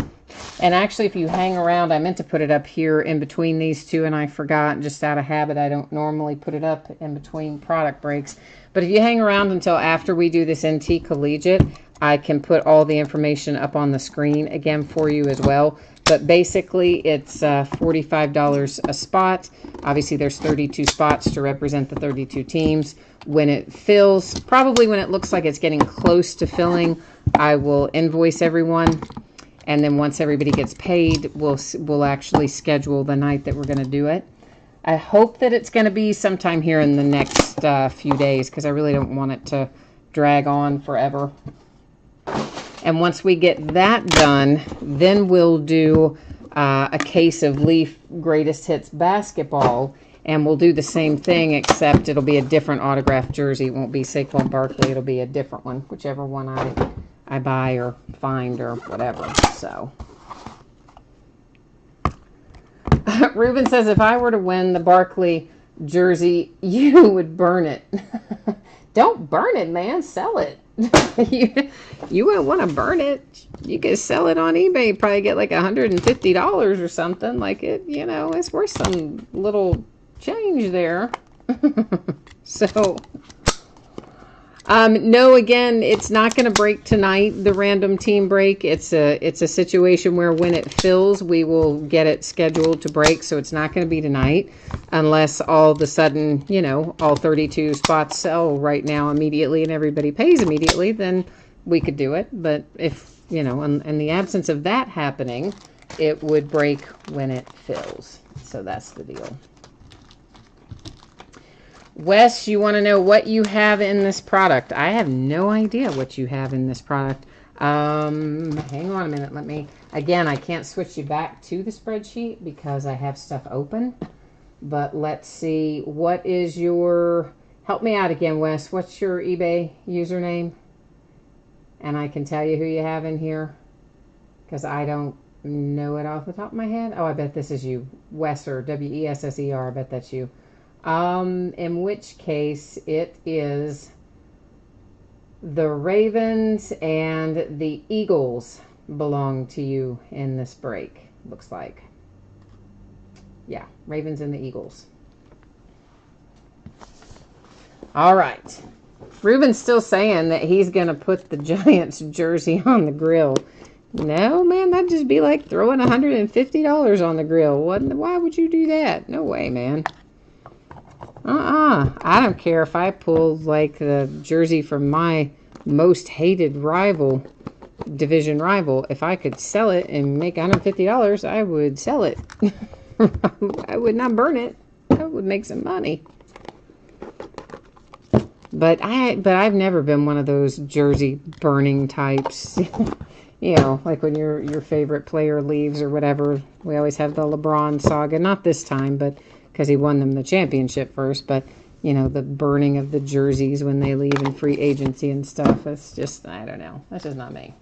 And actually, if you hang around, I meant to put it up here in between these two and I forgot, just out of habit. I don't normally put it up in between product breaks. But if you hang around until after we do this NT Collegiate, I can put all the information up on the screen again for you as well. But basically, it's $45 a spot. Obviously, there's 32 spots to represent the 32 teams. When it fills, probably when it looks like it's getting close to filling, I will invoice everyone. And then once everybody gets paid, we'll actually schedule the night that we're going to do it. I hope that it's going to be sometime here in the next few days, because I really don't want it to drag on forever. And once we get that done, then we'll do a case of Leaf Greatest Hits basketball. And we'll do the same thing, except it'll be a different autographed jersey. It won't be Saquon Barkley. It'll be a different one, whichever one I buy or find or whatever. So Ruben says, if I were to win the Barkley jersey, you would burn it. Don't burn it, man. Sell it. You wouldn't want to burn it. You could sell it on eBay. Probably get like $150 or something. Like it, it's worth some little change there. So no, again, it's not going to break tonight, the random team break. It's a situation where when it fills, we will get it scheduled to break. So it's not going to be tonight unless all of a sudden, all 32 spots sell right now immediately and everybody pays immediately, then we could do it. But if, in the absence of that happening, it would break when it fills. So that's the deal. Wes, you want to know what you have in this product? I have no idea what you have in this product. Hang on a minute. Again, I can't switch you back to the spreadsheet because I have stuff open. But let's see, what is your, help me out again, Wes. What's your eBay username? And I can tell you who you have in here because I don't know it off the top of my head. Oh, I bet this is you. Wesser, W-E-S-S-E-R. I bet that's you. In which case it is the Ravens and the Eagles belong to you in this break, looks like. Yeah, Ravens and the Eagles. All right. Ruben's still saying that he's going to put the Giants jersey on the grill. No, man, that'd just be like throwing $150 on the grill. Why would you do that? No way, man. I don't care if I pull like the jersey from my most hated rival, division rival. If I could sell it and make $150, I would sell it. I would not burn it. I would make some money. But I've never been one of those jersey burning types. You know, like when your favorite player leaves or whatever. We always have the LeBron saga. Not this time, but because he won them the championship first. But, you know, the burning of the jerseys when they leave in free agency and stuff. It's just, I don't know. That's just not me.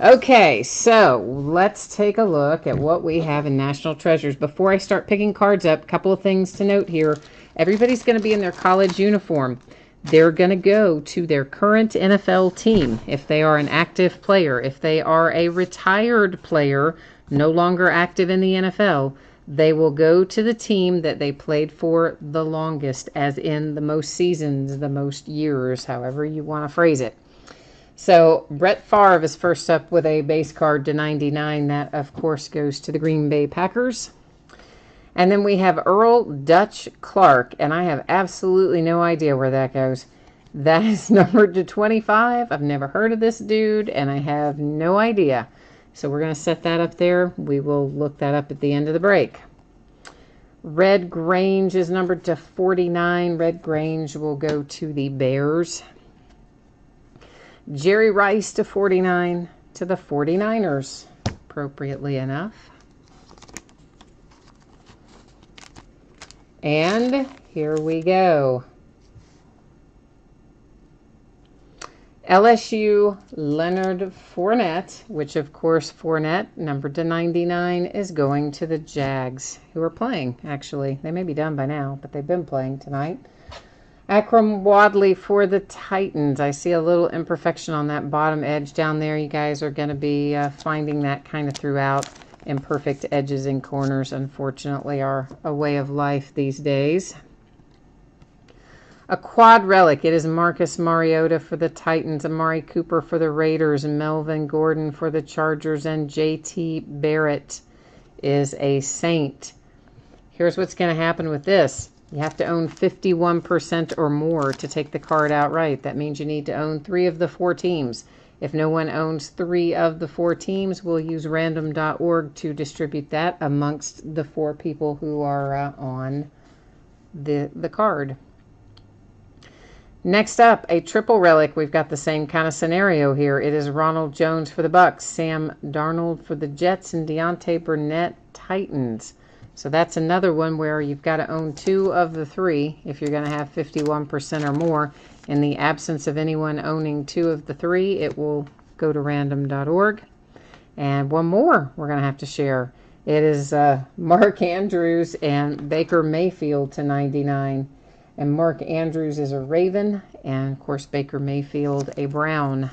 Okay, so let's take a look at what we have in National Treasures. Before I start picking cards up, a couple of things to note here. Everybody's going to be in their college uniform. They're going to go to their current NFL team if they are an active player. If they are a retired player, no longer active in the NFL, they will go to the team that they played for the longest, as in the most seasons, the most years, however you want to phrase it. So Brett Favre is first up with a base card /99. That, of course, goes to the Green Bay Packers. And then we have Earl Dutch Clark, and I have absolutely no idea where that goes. That is numbered /25. I've never heard of this dude, and I have no idea. So we're going to set that up there. We will look that up at the end of the break. Red Grange is numbered /49. Red Grange will go to the Bears. Jerry Rice /49 to the 49ers, appropriately enough. And here we go. LSU Leonard Fournette, which of course Fournette, numbered /99, is going to the Jags, who are playing, actually. They may be done by now, but they've been playing tonight. Akram Wadley for the Titans. I see a little imperfection on that bottom edge down there. You guys are going to be finding that kind of throughout. Imperfect edges and corners, unfortunately, are a way of life these days. A quad relic. It is Marcus Mariota for the Titans, Amari Cooper for the Raiders, Melvin Gordon for the Chargers, and J.T. Barrett is a Saint. Here's what's going to happen with this. You have to own 51% or more to take the card outright. That means you need to own 3 of the 4 teams. If no one owns 3 of the 4 teams, we'll use random.org to distribute that amongst the 4 people who are on the card. Next up, a triple relic. We've got the same kind of scenario here. It is Ronald Jones for the Bucks, Sam Darnold for the Jets, and Deontay Burnett Titans. So that's another one where you've got to own 2 of the 3 if you're going to have 51% or more. In the absence of anyone owning 2 of the 3, it will go to random.org. And one more we're going to have to share. It is Mark Andrews and Baker Mayfield /99. And Mark Andrews is a Raven, and of course Baker Mayfield a Brown.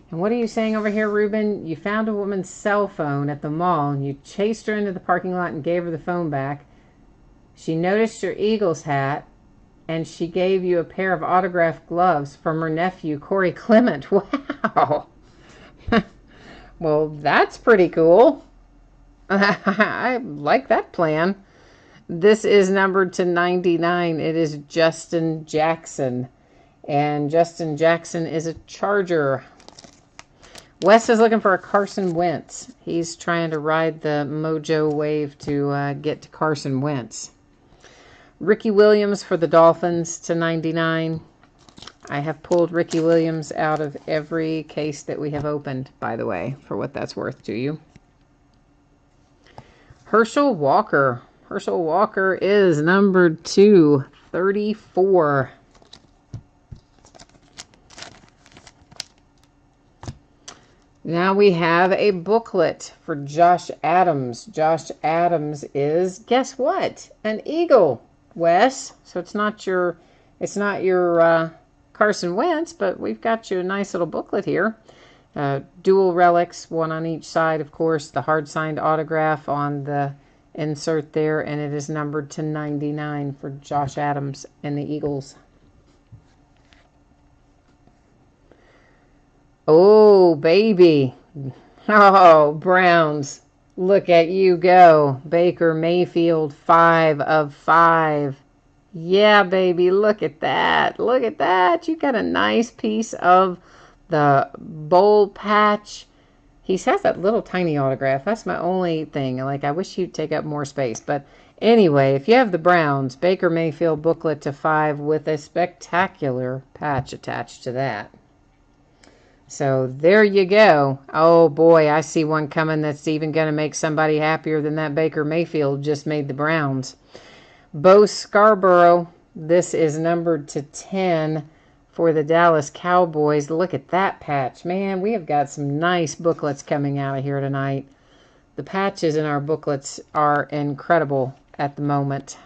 And what are you saying over here, Ruben? You found a woman's cell phone at the mall, and you chased her into the parking lot and gave her the phone back. She noticed your Eagles hat, and she gave you a pair of autographed gloves from her nephew, Corey Clement. Wow. Well, that's pretty cool. I like that plan. This is numbered /99. It is Justin Jackson. And Justin Jackson is a Charger. Wes is looking for a Carson Wentz. He's trying to ride the mojo wave to get to Carson Wentz. Ricky Williams for the Dolphins /99. I have pulled Ricky Williams out of every case that we have opened, by the way, for what that's worth to you. Herschel Walker. Herschel Walker is numbered /34. Now we have a booklet for Josh Adams. Josh Adams is, guess what? An Eagle, Wes. So it's not your Carson Wentz, but we've got you a nice little booklet here. Dual relics, 1 on each side, of course. The hard signed autograph on the insert there, and it is numbered /99 for Josh Adams and the Eagles. Oh, baby. Oh, Browns. Look at you go. Baker Mayfield, 5 of 5. Yeah, baby, look at that. Look at that. You got a nice piece of the bowl patch. He has that little tiny autograph. That's my only thing. Like, I wish he'd take up more space. But anyway, if you have the Browns, Baker Mayfield booklet to 5 with a spectacular patch attached to that. So there you go. Oh boy, I see one coming that's even going to make somebody happier than that Baker Mayfield just made the Browns. Bo Scarborough, this is numbered to 10 for the Dallas Cowboys. Look at that patch. Man, we have got some nice booklets coming out of here tonight. The patches in our booklets are incredible at the moment.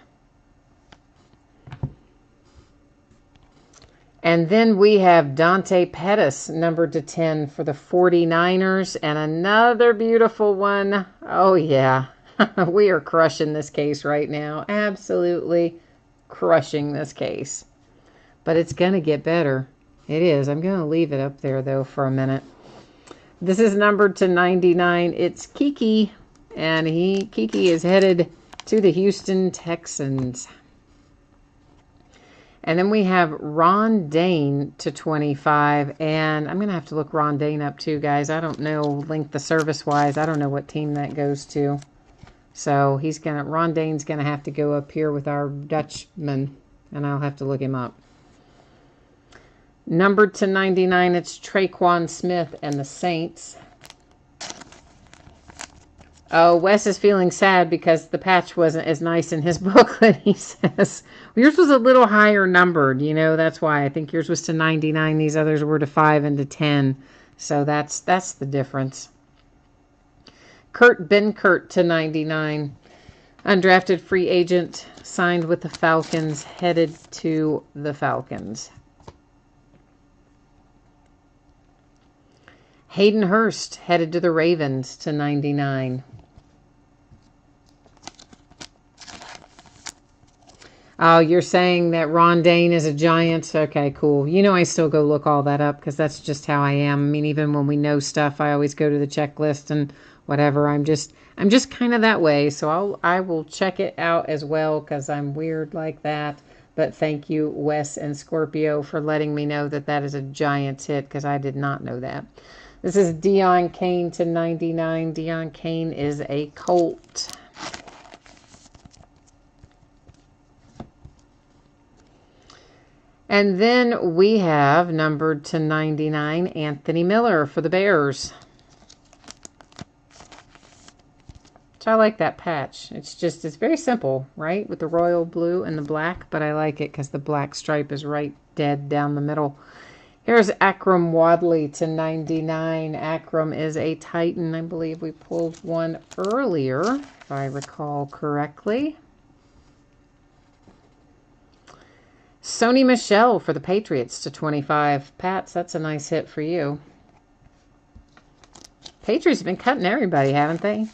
And then we have Dante Pettis, numbered to 10 for the 49ers. And another beautiful one. Oh, yeah. We are crushing this case right now. Absolutely crushing this case. But it's going to get better. It is. I'm going to leave it up there, though, for a minute. This is numbered to 99. It's Kiki. And Kiki is headed to the Houston Texans. And then we have Ron Dane to 25. And I'm going to have to look Ron Dane up too, guys. I don't know length of service-wise. I don't know what team that goes to. So Ron Dane's going to have to go up here with our Dutchman. And I'll have to look him up. Numbered to 99, it's Traquan Smith and the Saints. Oh, Wes is feeling sad because the patch wasn't as nice in his booklet, he says. Yours was a little higher numbered, you know, that's why. I think yours was to 99. These others were to 5 and to 10. So that's the difference. Kurt Benkert to 99. Undrafted free agent, signed with the Falcons, headed to the Falcons. Hayden Hurst, headed to the Ravens to 99. Oh, you're saying that Ron Dane is a Giant? Okay, cool. You know I still go look all that up because that's just how I am. I mean, even when we know stuff, I always go to the checklist and whatever. I'm just kind of that way. So I will check it out as well because I'm weird like that. But thank you, Wes and Scorpio, for letting me know that that is a Giants hit because I did not know that. This is Deion Kane to 99. Deion Kane is a Colt. And then we have, numbered to 99, Anthony Miller for the Bears. So I like that patch. It's very simple, right? With the royal blue and the black, but I like it because the black stripe is right dead down the middle. Here's Akram Wadley to 99. Akram is a Titan. I believe we pulled one earlier, if I recall correctly. Sony Michel for the Patriots to 25. Pats, that's a nice hit for you. Patriots have been cutting everybody, haven't they?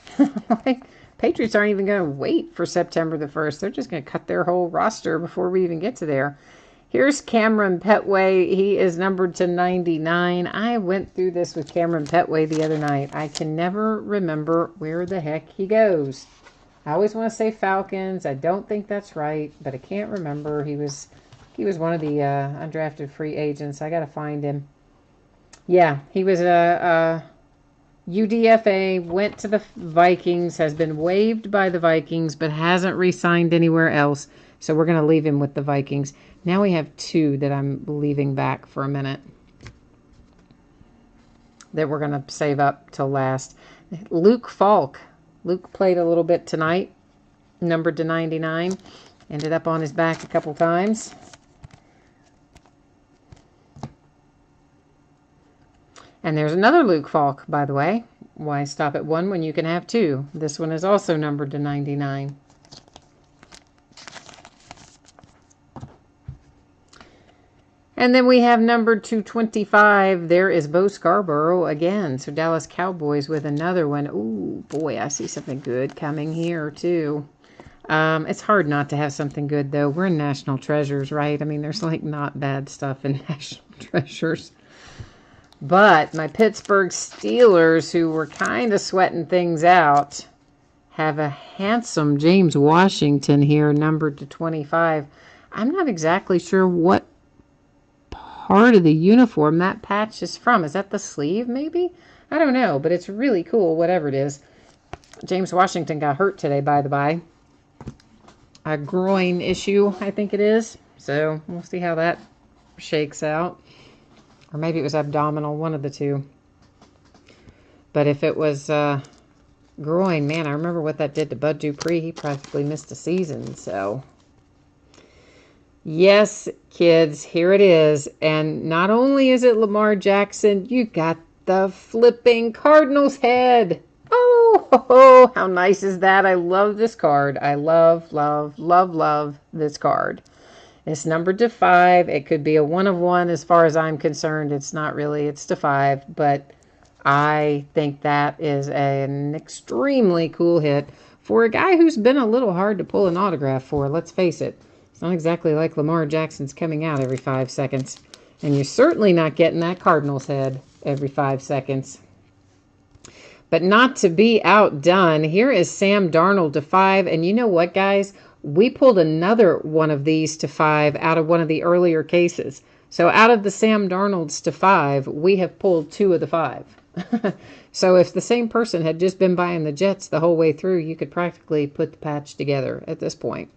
Like, Patriots aren't even going to wait for September the 1st. They're just going to cut their whole roster before we even get to there. Here's Cameron Petway. He is numbered to 99. I went through this with Cameron Petway the other night. I can never remember where the heck he goes. I always want to say Falcons. I don't think that's right, but I can't remember. He was one of the undrafted free agents. I got to find him. Yeah, he was a UDFA, went to the Vikings, has been waived by the Vikings, but hasn't re-signed anywhere else. So we're going to leave him with the Vikings. Now we have two that I'm leaving back for a minute that we're going to save up till last. Luke Falk. Luke played a little bit tonight, numbered to 99. Ended up on his back a couple times. And there's another Luke Falk, by the way. Why stop at one when you can have two? This one is also numbered to 99. And then we have numbered to 25. There is Bo Scarborough again. So Dallas Cowboys with another one. Ooh, boy, I see something good coming here, too. It's hard not to have something good, though. We're in National Treasures, right? I mean, there's, like, not bad stuff in National Treasures. But my Pittsburgh Steelers, who were kind of sweating things out, have a handsome James Washington here, numbered to 25. I'm not exactly sure what part of the uniform that patch is from. Is that the sleeve, maybe? I don't know, but it's really cool, whatever it is. James Washington got hurt today, by the by. A groin issue, I think it is. So we'll see how that shakes out. Or maybe it was abdominal, one of the two. But if it was groin, man, I remember what that did to Bud Dupree. He practically missed a season, so... Yes, kids, here it is. And not only is it Lamar Jackson, you got the flipping Cardinals head. Oh, how nice is that? I love this card. I love, love, love, love this card. It's numbered to 5. It could be a 1 of 1 as far as I'm concerned. It's not really. It's to 5. But I think that is an extremely cool hit for a guy who's been a little hard to pull an autograph for. Let's face it. It's not exactly like Lamar Jackson's coming out every 5 seconds. And you're certainly not getting that Cardinals head every 5 seconds. But not to be outdone, here is Sam Darnold to 5. And you know what, guys? We pulled another one of these to 5 out of one of the earlier cases. So out of the Sam Darnolds to 5, we have pulled 2 of the 5. So if the same person had just been buying the Jets the whole way through, you could practically put the patch together at this point.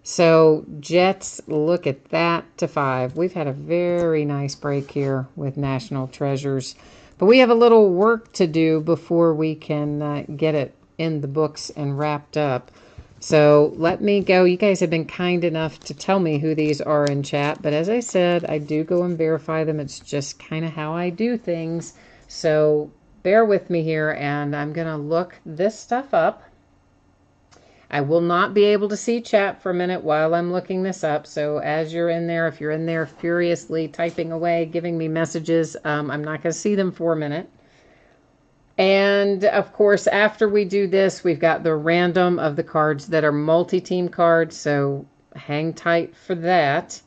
So Jets, look at that, to 5. We've had a very nice break here with National Treasures. But we have a little work to do before we can get it in the books and wrapped up. So let me go. You guys have been kind enough to tell me who these are in chat. But as I said, I do go and verify them. It's just kind of how I do things. So bear with me here, and I'm going to look this stuff up. I will not be able to see chat for a minute while I'm looking this up. So as you're in there, if you're in there furiously typing away, giving me messages, I'm not going to see them for a minute. And of course, after we do this, we've got the random of the cards that are multi-team cards. So hang tight for that.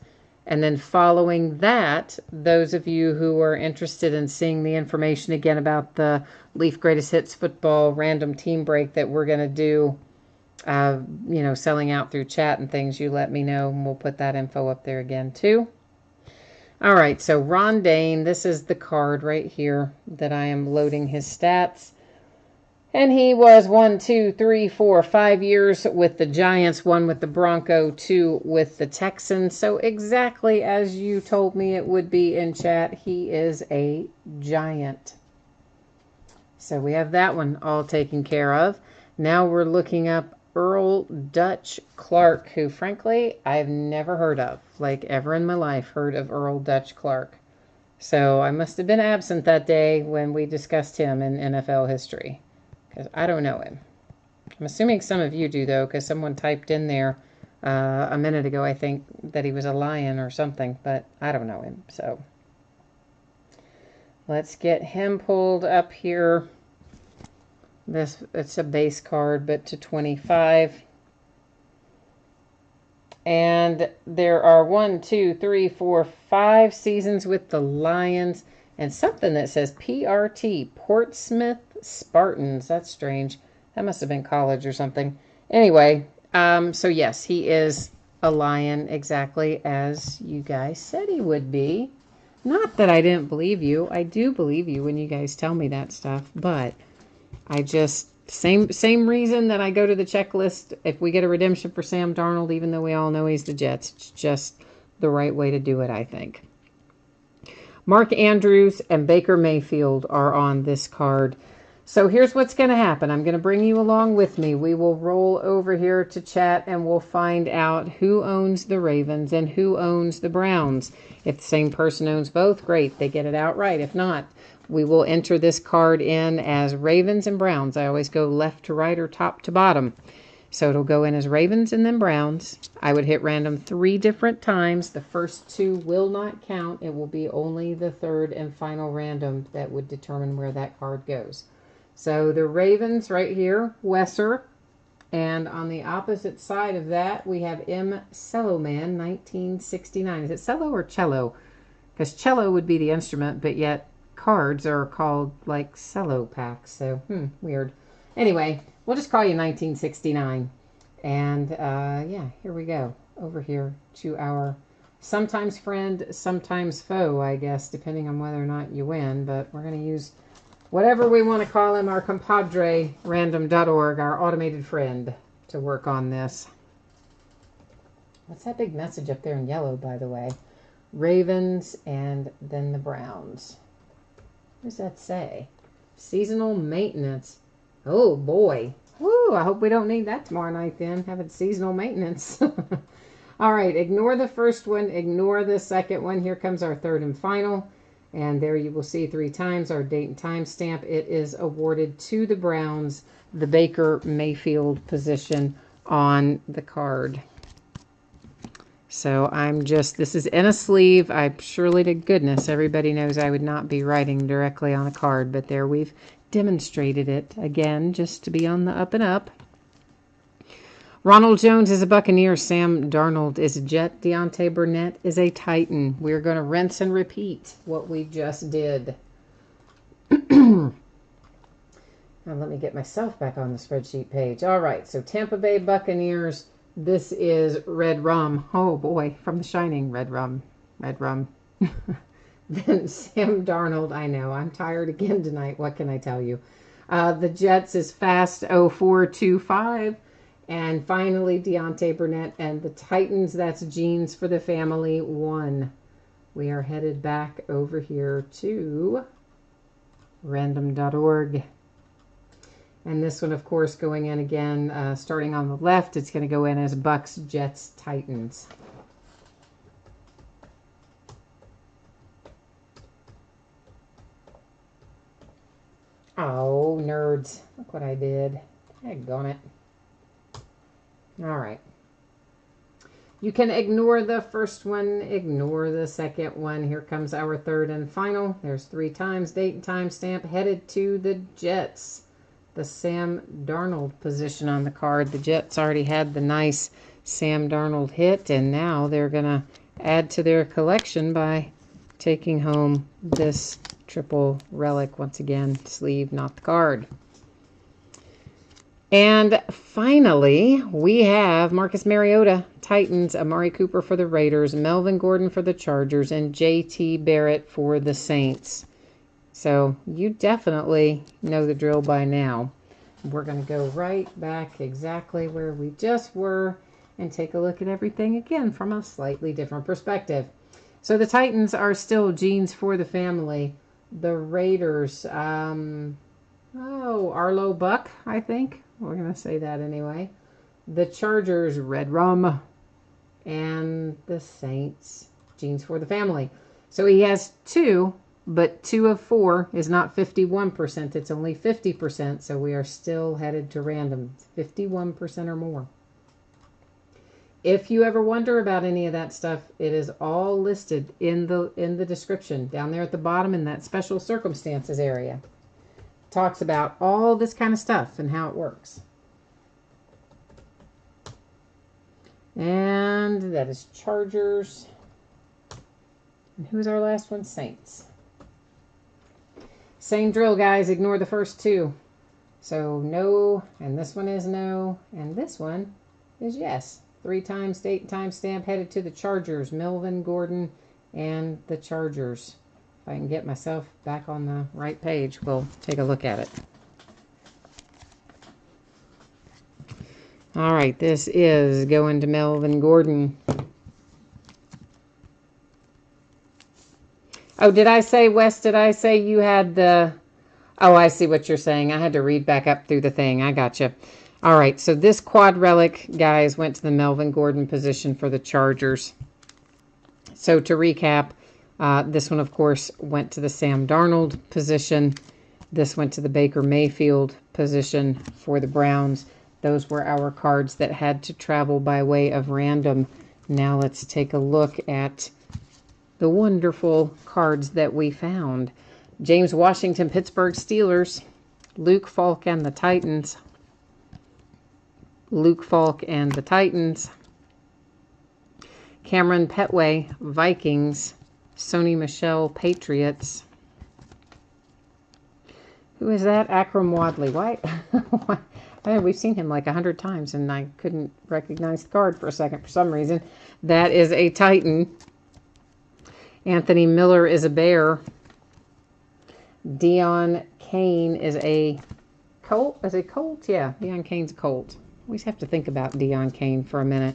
And then following that, those of you who are interested in seeing the information again about the Leaf Greatest Hits Football random team break that we're going to do, selling out through chat and things, you let me know, and we'll put that info up there again too. All right, so Ron Dane, this is the card right here that I am loading his stats. And he was 5 years with the Giants, 1 with the Bronco, 2 with the Texans. So exactly as you told me it would be in chat, he is a Giant. So we have that one all taken care of. Now we're looking up Earl Dutch Clark, who frankly I've never heard of, like ever in my life heard of Earl Dutch Clark. So I must have been absent that day when we discussed him in NFL history, because I don't know him. I'm assuming some of you do, though, because someone typed in there a minute ago, I think, that he was a Lion or something, but I don't know him. So let's get him pulled up here. It's a base card, but to 25. And there are 5 seasons with the Lions, and something that says PRT, Portsmouth Spartans. That's strange. That must have been college or something. Anyway, so yes, he is a Lion, exactly as you guys said he would be. Not that I didn't believe you. I do believe you when you guys tell me that stuff, but I just, same reason that I go to the checklist if we get a redemption for Sam Darnold, even though we all know he's the Jets. It's just the right way to do it, I think. Mark Andrews and Baker Mayfield are on this card. So here's what's going to happen. I'm going to bring you along with me. We will roll over here to chat and we'll find out who owns the Ravens and who owns the Browns. If the same person owns both, great. They get it outright. If not, we will enter this card in as Ravens and Browns. I always go left to right or top to bottom. So it'll go in as Ravens and then Browns. I would hit random 3 different times. The first 2 will not count. It will be only the third and final random that would determine where that card goes. So the Ravens right here, Wesser. And on the opposite side of that, we have M. Celloman, 1969. Is it cello or cello? Because cello would be the instrument, but yet cards are called like cello packs. So, weird. Anyway, We'll just call you 1969. And yeah, here we go. Over here to our sometimes friend, sometimes foe, I guess, depending on whether or not you win. But we're going to use whatever we want to call him, our compadre, random.org, our automated friend, to work on this. What's that big message up there in yellow, by the way? Ravens and then the Browns. What does that say? Seasonal maintenance. Oh, boy. Woo, I hope we don't need that tomorrow night then, having seasonal maintenance. All right, ignore the first one, ignore the second one. Here comes our third and final. And there you will see 3 times our date and time stamp. It is awarded to the Browns, the Baker Mayfield position on the card. So this is in a sleeve. I surely to goodness, everybody knows I would not be writing directly on a card, but there we've demonstrated it again, just to be on the up and up. Ronald Jones is a Buccaneer. Sam Darnold is a Jet. Deontay Burnett is a Titan. We're going to rinse and repeat what we just did. Now let me get myself back on the spreadsheet page. All right, so Tampa Bay Buccaneers. This is Red Rum. Oh boy, from The Shining, Red Rum. Red Rum. Then Sam Darnold. I know, I'm tired again tonight. What can I tell you? The Jets is Fast 0425. And finally, Deontay Burnett and the Titans. That's Genes for the Family 1. We are headed back over here to random.org. And this one, of course, going in again, starting on the left, it's going to go in as Bucks, Jets, Titans. Oh, nerds. Look what I did. Daggone it. All right. You can ignore the first one, ignore the second one. Here comes our third and final. There's 3 times, date and time stamp, headed to the Jets. The Sam Darnold position on the card. The Jets already had the nice Sam Darnold hit, and now they're going to add to their collection by taking home this triple relic. Once again, sleeve, not the card. And finally, we have Marcus Mariota, Titans, Amari Cooper for the Raiders, Melvin Gordon for the Chargers, and J.T. Barrett for the Saints. So you definitely know the drill by now. We're going to go right back exactly where we just were and take a look at everything again from a slightly different perspective. So the Titans are still Genes for the Family. The Raiders, Arlo Buck, I think. We're going to say that anyway. The Chargers, Red Rum. And the Saints, Genes for the Family. So he has 2. But 2 of 4 is not 51%. It's only 50%. So we are still headed to random. 51% or more. If you ever wonder about any of that stuff, it is all listed in the description down there at the bottom in that special circumstances area. Talks about all this kind of stuff and how it works. And that is Chargers. And who's our last one? Saints. Same drill, guys. Ignore the first 2. So no, and this one is no, and this one is yes. 3 times, date and time stamp, headed to the Chargers. Melvin Gordon and the Chargers. If I can get myself back on the right page, we'll take a look at it. All right, this is going to Melvin Gordon. Oh, did I say, Wes, did I say you had the... Oh, I see what you're saying. I had to read back up through the thing. I gotcha. All right, so this quad relic, guys, went to the Melvin Gordon position for the Chargers. So to recap, this one, of course, went to the Sam Darnold position. This went to the Baker Mayfield position for the Browns. Those were our cards that had to travel by way of random. Now let's take a look at the wonderful cards that we found. James Washington, Pittsburgh Steelers. Luke Falk and the Titans. Luke Falk and the Titans. Cameron Petway, Vikings. Sony Michel, Patriots. Who is that? Akram Wadley. Why? Hey, we've seen him like 100 times, and I couldn't recognize the card for a second for some reason. That is a Titan. Anthony Miller is a Bear. Dion Kane is a Colt. Is it Colt? Yeah, Dion Kane's a Colt. Always have to think about Dion Kane for a minute.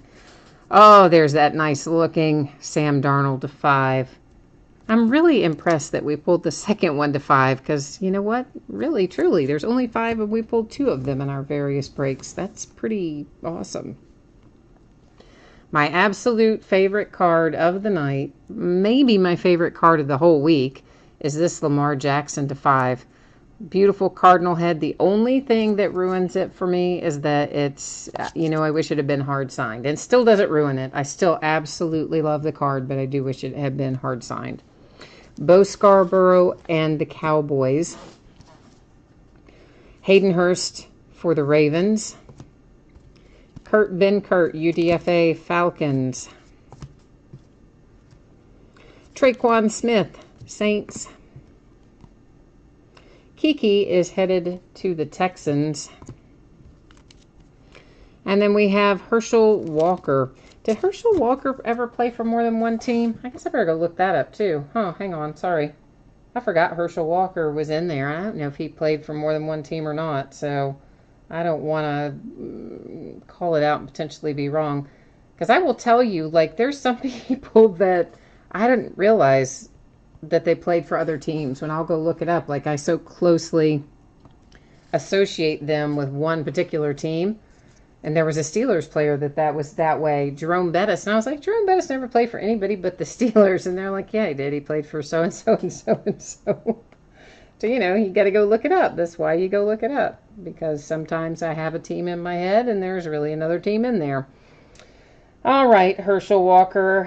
Oh, there's that nice looking Sam Darnold to 5. I'm really impressed that we pulled the second one to 5 because, you know what? Really, truly, there's only 5 and we pulled 2 of them in our various breaks. That's pretty awesome. My absolute favorite card of the night, maybe my favorite card of the whole week, is this Lamar Jackson to 5. Beautiful cardinal head. The only thing that ruins it for me is that it's, I wish it had been hard signed. It still doesn't ruin it. I still absolutely love the card, but I do wish it had been hard signed. Bo Scarborough and the Cowboys. Hayden Hurst for the Ravens. Kurt Benkert, UDFA Falcons. Traquan Smith, Saints. Kiki is headed to the Texans. And then we have Herschel Walker. Did Herschel Walker ever play for more than one team? I guess I better go look that up too. Huh, hang on, sorry. I forgot Herschel Walker was in there. I don't know if he played for more than one team or not, so I don't want to call it out and potentially be wrong. Because I will tell you, like, there's some people that I didn't realize that they played for other teams. When I'll go look it up, like, I so closely associate them with one particular team. And there was a Steelers player that was that way, Jerome Bettis. And I was like, Jerome Bettis never played for anybody but the Steelers. And they're like, yeah, he did. He played for so-and-so and so-and-so. So, you got to go look it up. That's why you go look it up. Because sometimes I have a team in my head and there's really another team in there. All right, Herschel Walker.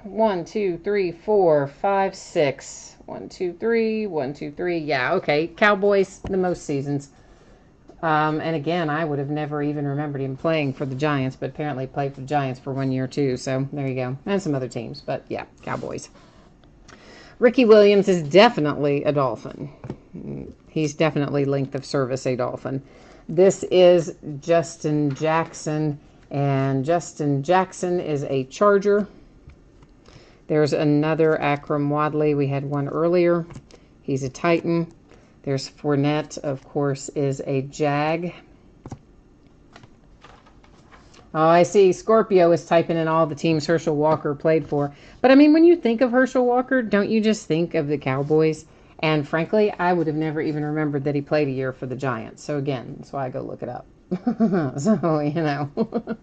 1, 2, 3, 4, 5, 6. 1, 2, 3. 1, 2, 3. Yeah, okay. Cowboys, the most seasons. And again, I would have never even remembered him playing for the Giants, but apparently played for the Giants for 1 year too. So there you go. And some other teams, but yeah, Cowboys. Ricky Williams is definitely a Dolphin. He's definitely length of service a Dolphin. This is Justin Jackson, and Justin Jackson is a Charger. There's another Akram Wadley. We had one earlier. He's a Titan. There's Fournette, of course, is a Jag. Oh, I see. Scorpio is typing in all the teams Herschel Walker played for. But, I mean, when you think of Herschel Walker, don't you just think of the Cowboys? And, frankly, I would have never even remembered that he played a year for the Giants. So, again, that's why I go look it up. So,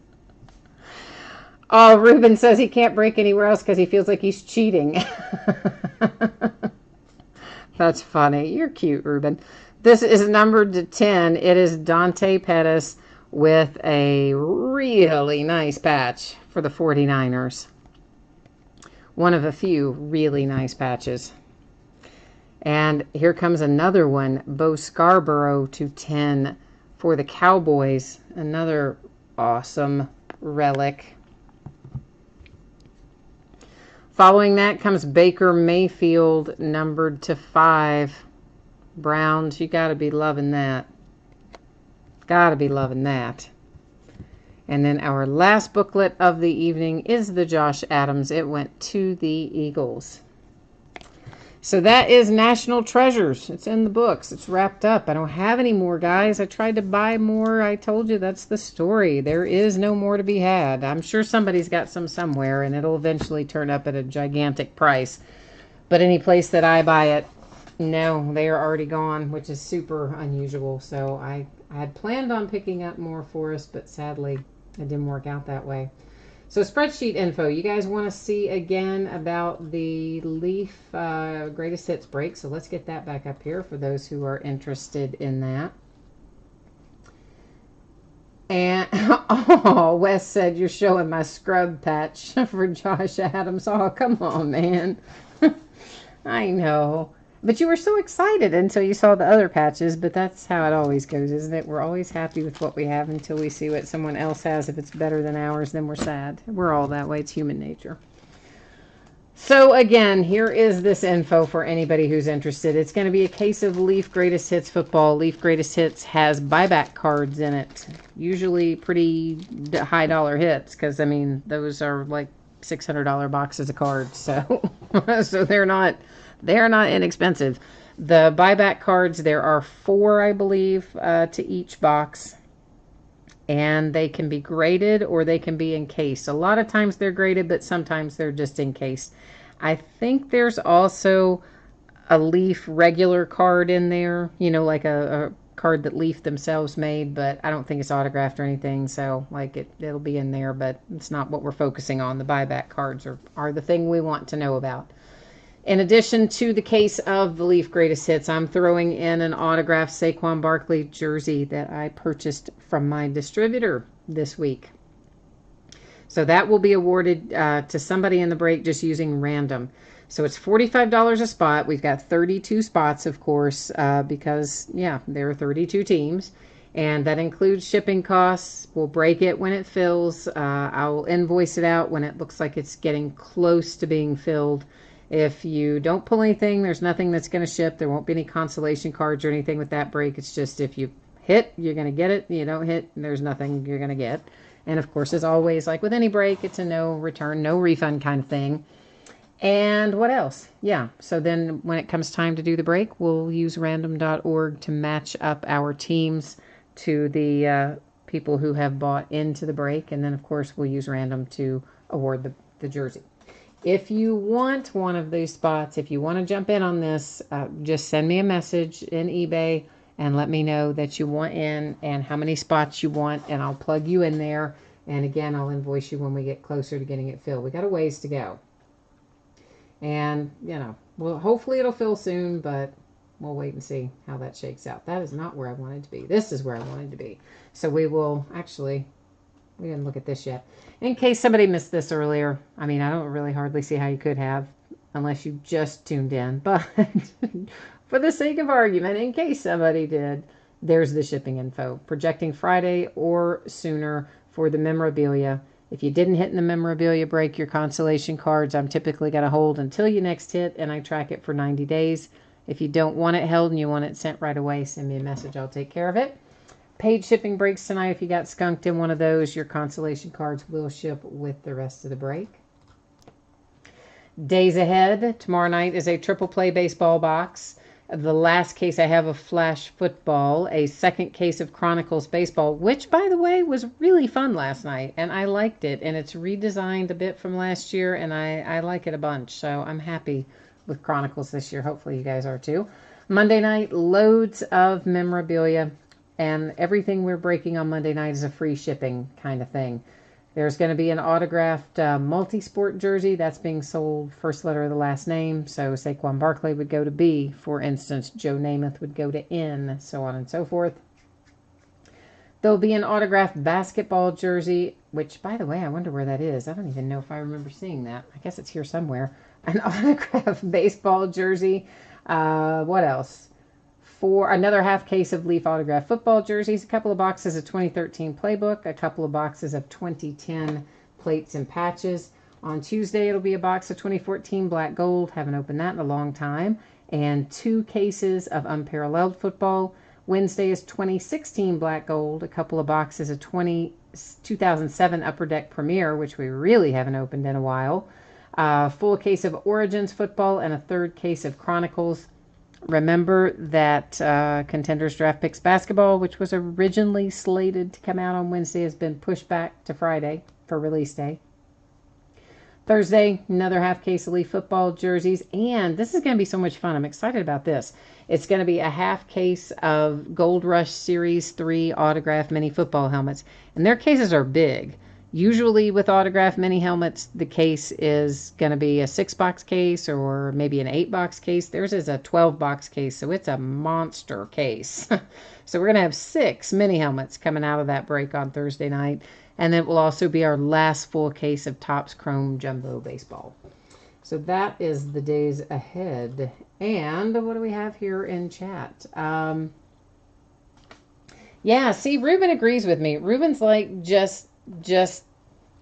Oh, Ruben says he can't break anywhere else because he feels like he's cheating. That's funny. You're cute, Ruben. This is numbered to 10. It is Dante Pettis with a really nice patch for the 49ers. One of a few really nice patches. And here comes another one. Bo Scarborough to 10 for the Cowboys. Another awesome relic. Following that comes Baker Mayfield, numbered to 5. Browns, you got to be loving that. Got to be loving that. And then our last booklet of the evening is the Josh Adams. It went to the Eagles. So that is National Treasures. It's in the books. It's wrapped up. I don't have any more, guys. I tried to buy more. I told you that's the story. There is no more to be had. I'm sure somebody's got some somewhere, and it'll eventually turn up at a gigantic price. But any place that I buy it, no, they are already gone, which is super unusual. So I had planned on picking up more for us, but sadly, it didn't work out that way. So spreadsheet info, you guys want to see again about the Leaf Greatest Hits break. So let's get that back up here for those who are interested in that. And, oh, Wes said you're showing my scrub patch for Josh Adams. Oh, come on, man. I know. But you were so excited until you saw the other patches, but that's how it always goes, isn't it? We're always happy with what we have until we see what someone else has. If it's better than ours, then we're sad. We're all that way. It's human nature. So again, here is this info for anybody who's interested. It's going to be a case of Leaf Greatest Hits football. Leaf Greatest Hits has buyback cards in it. Usually pretty high dollar hits because, I mean, those are like $600 boxes of cards. So so they're not inexpensive. The buyback cards, there are 4, I believe, to each box. And they can be graded or they can be encased. A lot of times they're graded, but sometimes they're just encased. I think there's also a Leaf regular card in there, you know, like a card that Leaf themselves made, but I don't think it's autographed or anything. So like it'll be in there, but it's not what we're focusing on. The buyback cards are the thing we want to know about. In addition to the case of the Leaf Greatest Hits, I'm throwing in an autographed Saquon Barkley jersey that I purchased from my distributor this week. So that will be awarded to somebody in the break just using random. So it's $45 a spot. We've got 32 spots, of course, because, yeah, there are 32 teams. And that includes shipping costs. We'll break it when it fills. I'll invoice it out when it looks like it's getting close to being filled. If you don't pull anything, there's nothing that's going to ship. There won't be any consolation cards or anything with that break. It's just if you hit, you're going to get it. You don't hit, there's nothing you're going to get. And of course, as always, like with any break, it's a no return, no refund kind of thing. And what else? Yeah, so then when it comes time to do the break, we'll use random.org to match up our teams to the people who have bought into the break. And then, of course, we'll use random to award the jersey. If you want one of these spots, if you want to jump in on this, just send me a message in eBay and let me know that you want in and how many spots you want, and I'll plug you in there. And again, I'll invoice you when we get closer to getting it filled. We got a ways to go. And, you know, well, hopefully it'll fill soon, but we'll wait and see how that shakes out. That is not where I wanted to be. This is where I wanted to be. So we will actually... We didn't look at this yet. In case somebody missed this earlier, I mean, I don't really hardly see how you could have unless you just tuned in. But for the sake of argument, in case somebody did, there's the shipping info. Projecting Friday or sooner for the memorabilia. If you didn't hit in the memorabilia break, your consolation cards, I'm typically going to hold until you next hit, and I track it for 90 days. If you don't want it held and you want it sent right away, send me a message. I'll take care of it. Paid shipping breaks tonight. If you got skunked in one of those, your consolation cards will ship with the rest of the break. Days ahead. Tomorrow night is a triple play baseball box. The last case I have of Flash football. A second case of Chronicles baseball, which, by the way, was really fun last night. And I liked it. And it's redesigned a bit from last year. And I like it a bunch. So I'm happy with Chronicles this year. Hopefully you guys are too. Monday night, loads of memorabilia. And everything we're breaking on Monday night is a free shipping kind of thing. There's going to be an autographed multi-sport jersey that's being sold first letter of the last name. So Saquon Barkley would go to B, for instance. Joe Namath would go to N, so on and so forth. There'll be an autographed basketball jersey, which, by the way, I wonder where that is. I don't even know if I remember seeing that. I guess it's here somewhere. An autographed baseball jersey. What else? For another half case of Leaf autographed football jerseys, a couple of boxes of 2013 playbook, a couple of boxes of 2010 plates and patches. On Tuesday, it'll be a box of 2014 black gold. Haven't opened that in a long time. And 2 cases of unparalleled football. Wednesday is 2016 black gold, a couple of boxes of 2007 Upper Deck Premier, which we really haven't opened in a while. Full case of Origins football and a third case of Chronicles. Remember that Contenders Draft Picks basketball, which was originally slated to come out on Wednesday, has been pushed back to Friday for release day. Thursday, another half case of Leaf football jerseys. And this is going to be so much fun. I'm excited about this. It's going to be a half case of Gold Rush Series 3 autographed mini football helmets. And their cases are big. Usually with autographed mini helmets, the case is going to be a 6-box case or maybe an 8-box case. Theirs is a 12-box case, so it's a monster case. So we're going to have 6 mini helmets coming out of that break on Thursday night. And then it will also be our last full case of Topps Chrome Jumbo Baseball. So that is the days ahead. And what do we have here in chat? Yeah, see, Ruben agrees with me. Ruben's like, just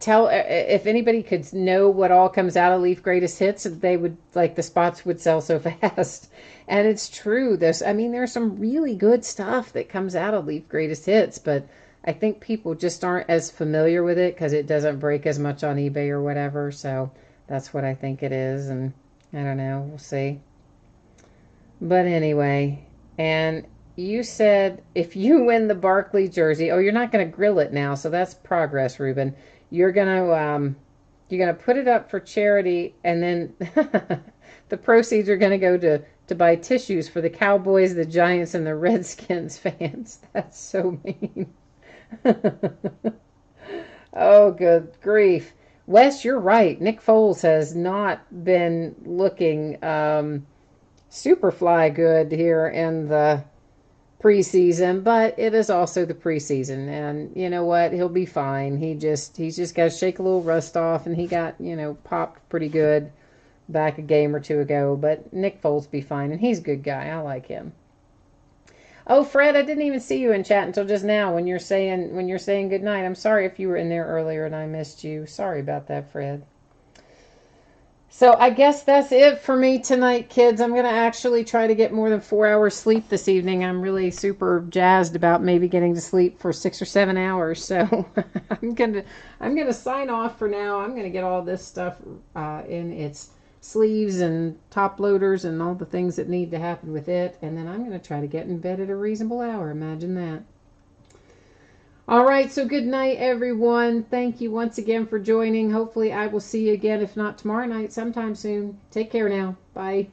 if anybody could know what all comes out of Leaf Greatest Hits, they would, like, the spots would sell so fast. And it's true. There's some really good stuff that comes out of Leaf Greatest Hits, but I think people just aren't as familiar with it because it doesn't break as much on eBay or whatever. So that's what I think it is. And I don't know. We'll see. But anyway, and you said if you win the Barkley jersey, you're not going to grill it now, so that's progress, Ruben. You're gonna put it up for charity, and then the proceeds are gonna go to buy tissues for the Cowboys, the Giants, and the Redskins fans. That's so mean. Oh, good grief. Wes, you're right. Nick Foles has not been looking super fly good here in the preseason, but it is also the preseason, and you know what? He'll be fine. He's just got to shake a little rust off, and he got, popped pretty good back a game or two ago, but Nick Foles be fine, and he's a good guy. I like him. Oh, Fred, I didn't even see you in chat until just now when you're saying good night. I'm sorry if you were in there earlier and I missed you. Sorry about that, Fred. So I guess that's it for me tonight, kids. I'm going to actually try to get more than 4 hours sleep this evening. I'm really super jazzed about maybe getting to sleep for 6 or 7 hours. So I'm going to sign off for now. I'm going to get all this stuff in its sleeves and top loaders and all the things that need to happen with it. And then I'm going to try to get in bed at a reasonable hour. Imagine that. All right, so good night, everyone. Thank you once again for joining. Hopefully I will see you again, if not tomorrow night, sometime soon. Take care now. Bye.